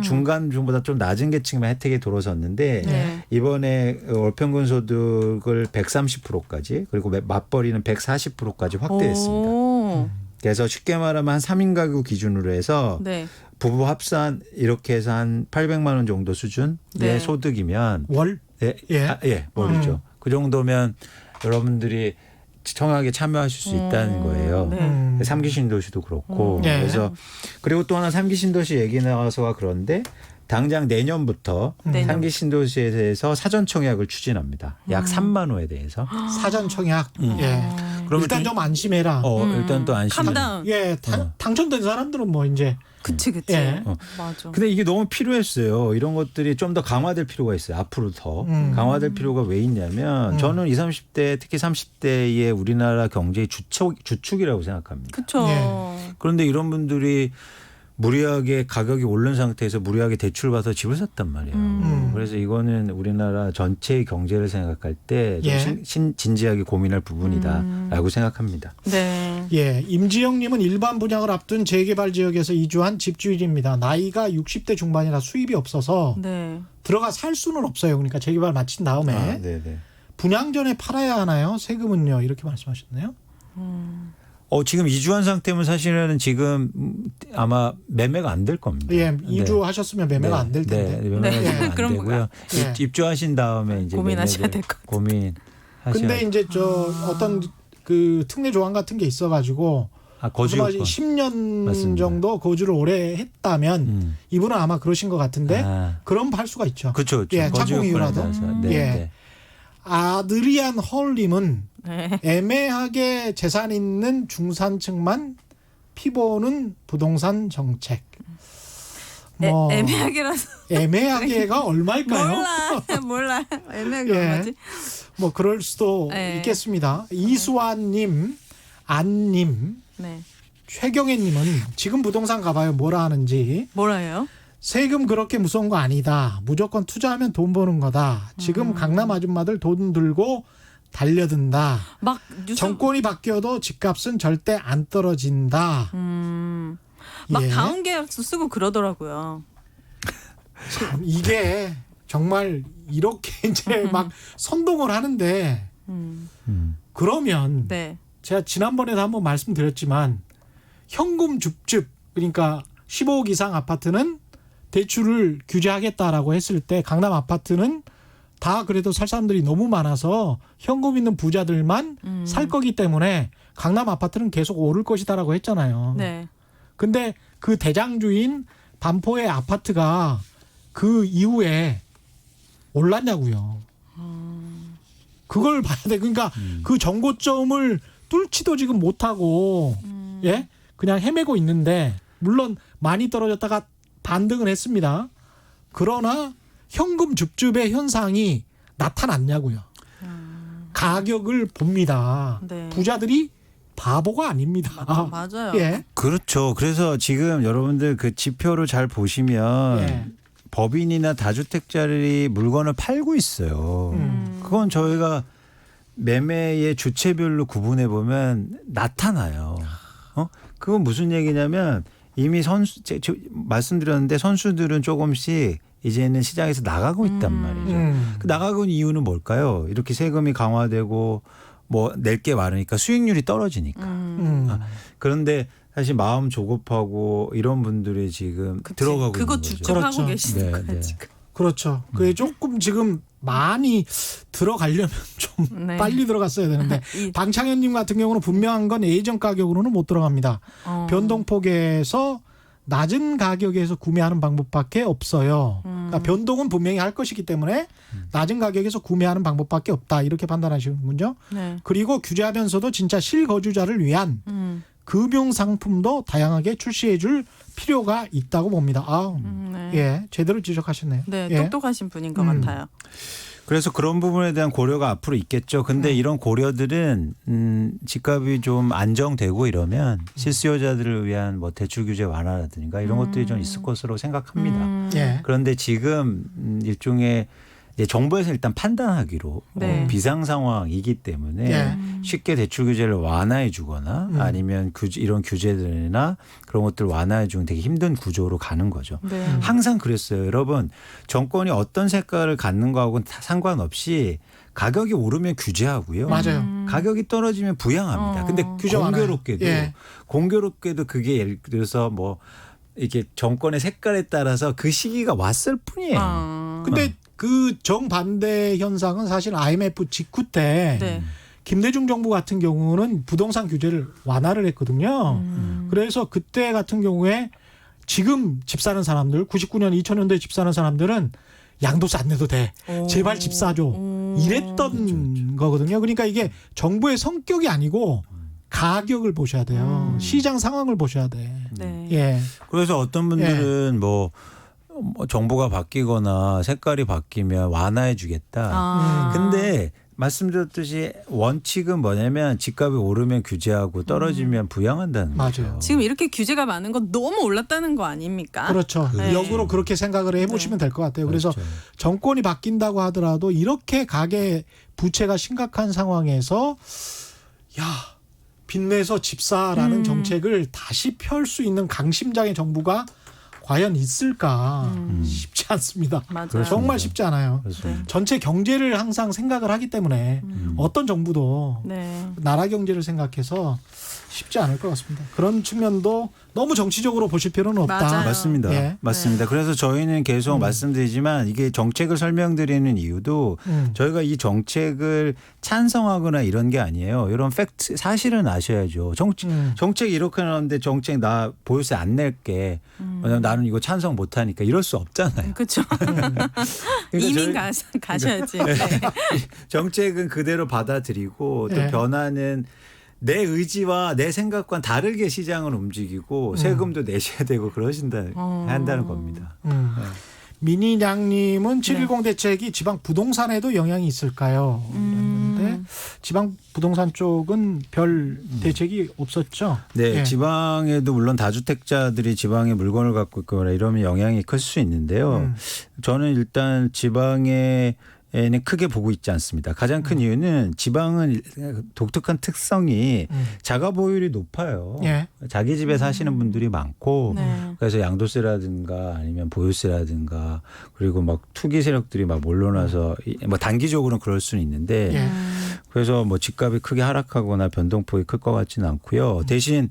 중간 중보다 좀 낮은 계층만 혜택이 들어섰는데 네. 이번에 월평균 소득을 130%까지 그리고 맞벌이는 140%까지 확대했습니다. 오. 그래서 쉽게 말하면 한 3인 가구 기준으로 해서 네. 부부 합산 이렇게 해서 한 800만 원 정도 수준의 네. 소득이면 월? 예. 월이죠. 그 정도면 여러분들이 청약에 참여하실 수 있다는 거예요. 네. 3기 신도시도 그렇고. 예. 그래서 그리고 또 하나 3기 신도시 얘기 나와서 그런데 당장 내년부터 내년. 3기 신도시에 대해서 사전 청약을 추진합니다. 약 3만 호에 대해서. 사전 청약. 예. 그러면 일단 좀 안심해라. 일단 또 안심. 캄다운. 예, 당첨된 사람들은 뭐 이제 그치. 예. 맞아. 근데 이게 너무 필요했어요. 이런 것들이 좀 더 강화될 필요가 있어요. 앞으로 더 강화될 필요가 왜 있냐면 저는 20, 30대 특히 30대의 우리나라 경제의 주축이라고 생각합니다. 그쵸. 예. 그런데 이런 분들이 무리하게 가격이 오른 상태에서 무리하게 대출받아서 집을 샀단 말이에요. 그래서 이거는 우리나라 전체의 경제를 생각할 때 좀 예. 진지하게 고민할 부분이다라고 생각합니다. 네. 예, 임지영님은 일반 분양을 앞둔 재개발 지역에서 이주한 집주인입니다. 나이가 60대 중반이라 수입이 없어서 네. 들어가 살 수는 없어요. 그러니까 재개발 마친 다음에 네네. 분양 전에 팔아야 하나요? 세금은요? 이렇게 말씀하셨네요. 지금 이주한 상태면 사실은 지금 아마 매매가 안 될 겁니다. 예, 네. 이주하셨으면 매매가 안 될 텐데. 네, 매매가 네. 안 그런 되고요. 예. 입주하신 다음에 이제 고민하셔야 될 것 같아요. 고민하셔야. 근데 이제 어떤 그 특례 조항 같은 게 있어가지고 거주요건. 10년 맞습니다. 정도 거주를 오래 했다면 이분은 아마 그러신 것 같은데 그럼 할 수가 있죠. 그렇죠. 예, 거주요건에 착공 이유라도. 따라서. 네, 예. 네. 아드리안 헐님은 네. 애매하게 재산 있는 중산층만 피보는 부동산 정책. 뭐 애매하게라서 애매하게가 얼마일까요? 몰라. 애매하게 예. 얼마지? 뭐 그럴 수도 네. 있겠습니다. 이수환님, 안님, 네. 최경애님은 지금 부동산 가봐요. 뭐라 하는지. 뭐라요? 세금 그렇게 무서운 거 아니다. 무조건 투자하면 돈 버는 거다. 지금 강남 아줌마들 돈 들고 달려든다. 막 뉴스 정권이 바뀌어도 집값은 절대 안 떨어진다. 막 예. 다운 계약서 쓰고 그러더라고요. 참 이게 정말 이렇게 이제 막 선동을 하는데 그러면 네. 제가 지난번에도 한번 말씀드렸지만 현금 줍줍 그러니까 15억 이상 아파트는 대출을 규제하겠다라고 했을 때 강남 아파트는 다 그래도 살 사람들이 너무 많아서 현금 있는 부자들만 살 거기 때문에 강남 아파트는 계속 오를 것이다라고 했잖아요. 네. 근데 그 대장주인 반포의 아파트가 그 이후에 올랐냐고요. 그걸 봐야 돼. 그러니까 그 정고점을 뚫지도 지금 못하고 예 그냥 헤매고 있는데 물론 많이 떨어졌다가 반등을 했습니다. 그러나 현금 줍줍의 현상이 나타났냐고요. 가격을 봅니다. 네. 부자들이 바보가 아닙니다. 맞아요. 예. 그렇죠. 그래서 지금 여러분들 그 지표를 잘 보시면 예. 법인이나 다주택자들이 물건을 팔고 있어요. 그건 저희가 매매의 주체별로 구분해 보면 나타나요. 그건 무슨 얘기냐면 이미 말씀드렸는데 선수들은 조금씩 이제는 시장에서 나가고 있단 말이죠. 그 나가고 있는 이유는 뭘까요? 이렇게 세금이 강화되고 뭐 낼 게 많으니까 수익률이 떨어지니까. 그런데 사실 마음 조급하고 이런 분들이 지금 들어가고 그거 있는 거죠. 주축하고 그렇죠. 계시는 네, 거예요 네. 지금. 그렇죠. 그게 조금 지금 많이 들어가려면 좀 네. 빨리 들어갔어야 되는데 이- 방창현님 같은 경우는 분명한 건 예전 가격으로는 못 들어갑니다. 변동폭에서 낮은 가격에서 구매하는 방법밖에 없어요. 그러니까 변동은 분명히 할 것이기 때문에 낮은 가격에서 구매하는 방법밖에 없다 이렇게 판단하시는군요. 네. 그리고 규제하면서도 진짜 실거주자를 위한 금융 상품도 다양하게 출시해 줄 필요가 있다고 봅니다. 네. 예, 제대로 지적하셨네요. 네, 예. 똑똑하신 분인 것 같아요. 그래서 그런 부분에 대한 고려가 앞으로 있겠죠. 근데 이런 고려들은 집값이 좀 안정되고 이러면 실수요자들을 위한 뭐 대출 규제 완화라든가 이런 것들이 좀 있을 것으로 생각합니다. 예. 그런데 지금 일종의 이제 정부에서 일단 판단하기로 네. 비상 상황이기 때문에 예. 쉽게 대출 규제를 완화해 주거나 아니면 이런 규제들이나 그런 것들 완화해 주는 되게 힘든 구조로 가는 거죠. 네. 항상 그랬어요. 여러분 정권이 어떤 색깔을 갖는 거하고는 다 상관없이 가격이 오르면 규제하고요. 맞아요. 가격이 떨어지면 부양합니다. 근데 규제 완화요. 예. 공교롭게도 그게 예를 들어서 뭐 이렇게 정권의 색깔에 따라서 그 시기가 왔을 뿐이에요. 근데 그 정반대 현상은 사실 IMF 직후 때 네. 김대중 정부 같은 경우는 부동산 규제를 완화를 했거든요. 그래서 그때 같은 경우에 지금 집 사는 사람들 99년 2000년도에 집 사는 사람들은 양도세 안 내도 돼. 제발 집 사줘. 이랬던 거거든요. 그러니까 이게 정부의 성격이 아니고 가격을 보셔야 돼요. 시장 상황을 보셔야 돼. 네. 예. 그래서 어떤 분들은 뭐 정부가 바뀌거나 색깔이 바뀌면 완화해 주겠다. 근데 말씀드렸듯이 원칙은 뭐냐면 집값이 오르면 규제하고 떨어지면 부양한다는 거죠. 맞아요. 지금 이렇게 규제가 많은 건 너무 올랐다는 거 아닙니까? 그렇죠. 네. 역으로 그렇게 생각을 해보시면 될 것 같아요. 그래서 그렇죠. 정권이 바뀐다고 하더라도 이렇게 가계 부채가 심각한 상황에서 야 빚내서 집사라는 정책을 다시 펼 수 있는 강심장의 정부가 과연 있을까 쉽지 않습니다. 맞아요. 정말 쉽지 않아요. 그렇습니다. 전체 경제를 항상 생각을 하기 때문에 어떤 정부도 네. 나라 경제를 생각해서 쉽지 않을 것 같습니다. 그런 측면도 너무 정치적으로 보실 필요는 없다. 맞아요. 맞습니다. 예. 맞습니다. 그래서 저희는 계속 말씀드리지만 이게 정책을 설명드리는 이유도 저희가 이 정책을 찬성하거나 이런 게 아니에요. 이런 팩트 사실은 아셔야죠. 정책 이렇게 나오는데 정책 나 보유세 안 낼게. 왜냐면 나는 이거 찬성 못 하니까 이럴 수 없잖아요. 그렇죠. 그러니까 이민 저희- 가셔야지. 네. 정책은 그대로 받아들이고 또 예. 변화는 내 의지와 내 생각과는 다르게 시장을 움직이고 세금도 내셔야 되고 한다는 겁니다. 민희양님은 710 대책이 지방 부동산에도 영향이 있을까요? 그런데 지방 부동산 쪽은 별 대책이 없었죠. 네, 예. 지방에도 물론 다주택자들이 지방에 물건을 갖고 있거나 이러면 영향이 클 수 있는데요. 저는 일단 지방에는 크게 보고 있지 않습니다. 가장 큰 이유는 지방은 독특한 특성이 자가 보유율이 높아요. 예. 자기 집에 사시는 분들이 많고 네. 그래서 양도세라든가 아니면 보유세라든가 그리고 막 투기 세력들이 막 몰려나서 뭐 단기적으로는 그럴 수는 있는데 예. 그래서 뭐 집값이 크게 하락하거나 변동폭이 클 것 같지는 않고요. 대신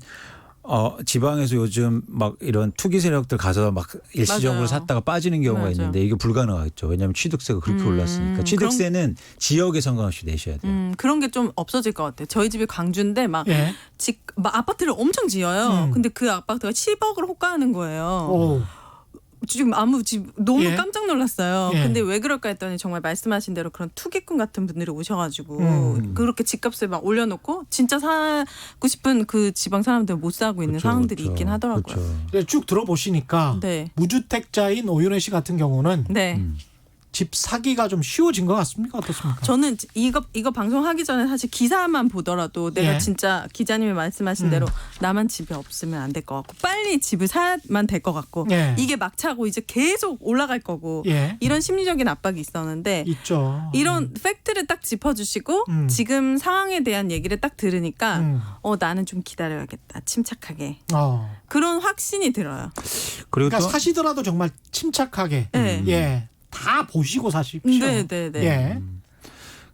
지방에서 요즘 막 이런 투기 세력들 가서 막 일시적으로 맞아요. 샀다가 빠지는 경우가 맞아요. 있는데 이게 불가능하겠죠. 왜냐하면 취득세가 그렇게 올랐으니까. 취득세는 지역에 상관없이 내셔야 돼요. 그런 게 좀 없어질 것 같아요. 저희 집이 광주인데 막 예. 막 아파트를 엄청 지어요. 근데 그 아파트가 10억을 호가하는 거예요. 오. 지금 너무 예. 깜짝 놀랐어요. 예. 근데 왜 그럴까 했더니 정말 말씀하신 대로 그런 투기꾼 같은 분들이 오셔가지고 그렇게 집값을 막 올려놓고 진짜 사고 싶은 그 지방 사람들은 못 사고 있는 그렇죠, 상황들이 그렇죠. 있긴 하더라고요. 그렇죠. 근데 쭉 들어보시니까 네. 무주택자인 오윤혜 씨 같은 경우는 네. 집 사기가 좀 쉬워진 것 같습니까? 어떻습니까? 저는 이거 방송하기 전에 사실 기사만 보더라도 내가 예. 진짜 기자님이 말씀하신 대로 나만 집에 없으면 안 될 것 같고 빨리 집을 사야만 될 것 같고 예. 이게 막차고 이제 계속 올라갈 거고 예. 이런 심리적인 압박이 있었는데 있죠. 이런 팩트를 딱 짚어주시고 지금 상황에 대한 얘기를 딱 들으니까 나는 좀 기다려야겠다 침착하게 그런 확신이 들어요. 그리고 그러니까 또 사시더라도 정말 침착하게 네. 예. 다 보시고 사십시오. 네네네. 예.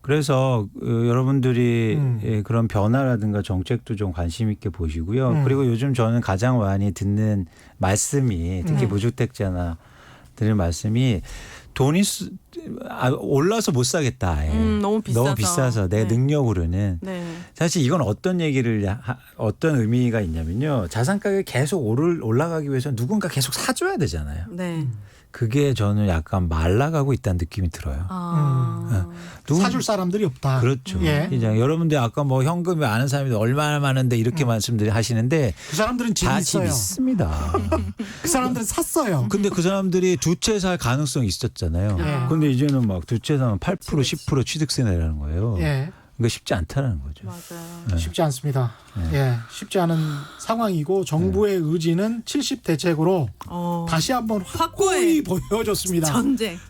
그래서 여러분들이 그런 변화라든가 정책도 좀 관심 있게 보시고요. 그리고 요즘 저는 가장 많이 듣는 말씀이 특히 무주택자나 드는 말씀이 돈이 올라서 못 사겠다. 아예. 너무 비싸서. 내 네. 능력으로는. 네. 사실 이건 어떤 어떤 의미가 있냐면요. 자산 가격이 계속 올라가기 위해서 누군가 계속 사줘야 되잖아요. 네. 그게 저는 약간 말라가고 있다는 느낌이 들어요. 사줄 사람들이 없다. 그렇죠. 예. 시장. 여러분들 아까 뭐 현금이 아는 사람이 얼마나 많은데 이렇게 말씀하시는데 그 사람들은 집이 다 집 있어요. 있습니다. 그 사람들은 샀어요. 근데 그 사람들이 두 채 살 가능성이 있었잖아요. 예. 근데 이제는 막 두 채 사면 8% 10% 취득세 내라는 거예요. 예. 그러니까 쉽지 않다는 거죠. 맞아요. 쉽지 않습니다. 예. 쉽지 않은 상황이고 정부의 의지는 70 대책으로 다시 한번 확고히 보여줬습니다.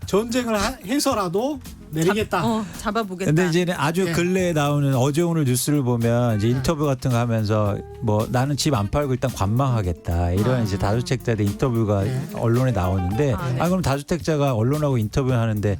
전쟁을 해서라도 내리겠다. 잡아보겠다. 근데 이제 아주 예. 근래에 나오는 어제 오늘 뉴스를 보면 이제 인터뷰 같은 거 하면서 뭐 나는 집 안 팔고 일단 관망하겠다 이런 이제 다주택자들 인터뷰가 언론에 나오는데 그럼 다주택자가 언론하고 인터뷰를 하는데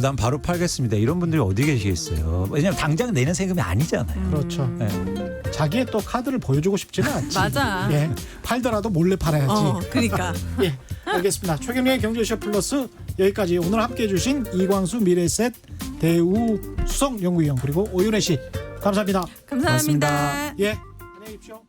난 바로 팔겠습니다. 이런 분들이 어디 계시겠어요. 왜냐하면 당장 내는 세금이 아니잖아요. 그렇죠. 예. 자기의 또 카드를 보여주고 싶지는 않지. 맞아. 예. 팔더라도 몰래 팔아야지. 그러니까. 예. 알겠습니다. 최경영의 경제쇼 플러스 여기까지 오늘 함께해 주신 이광수 미래셋 대우 수석연구위원 그리고 오윤혜 씨 감사합니다. 감사합니다. 고맙습니다. 예. 안녕히 계십시오.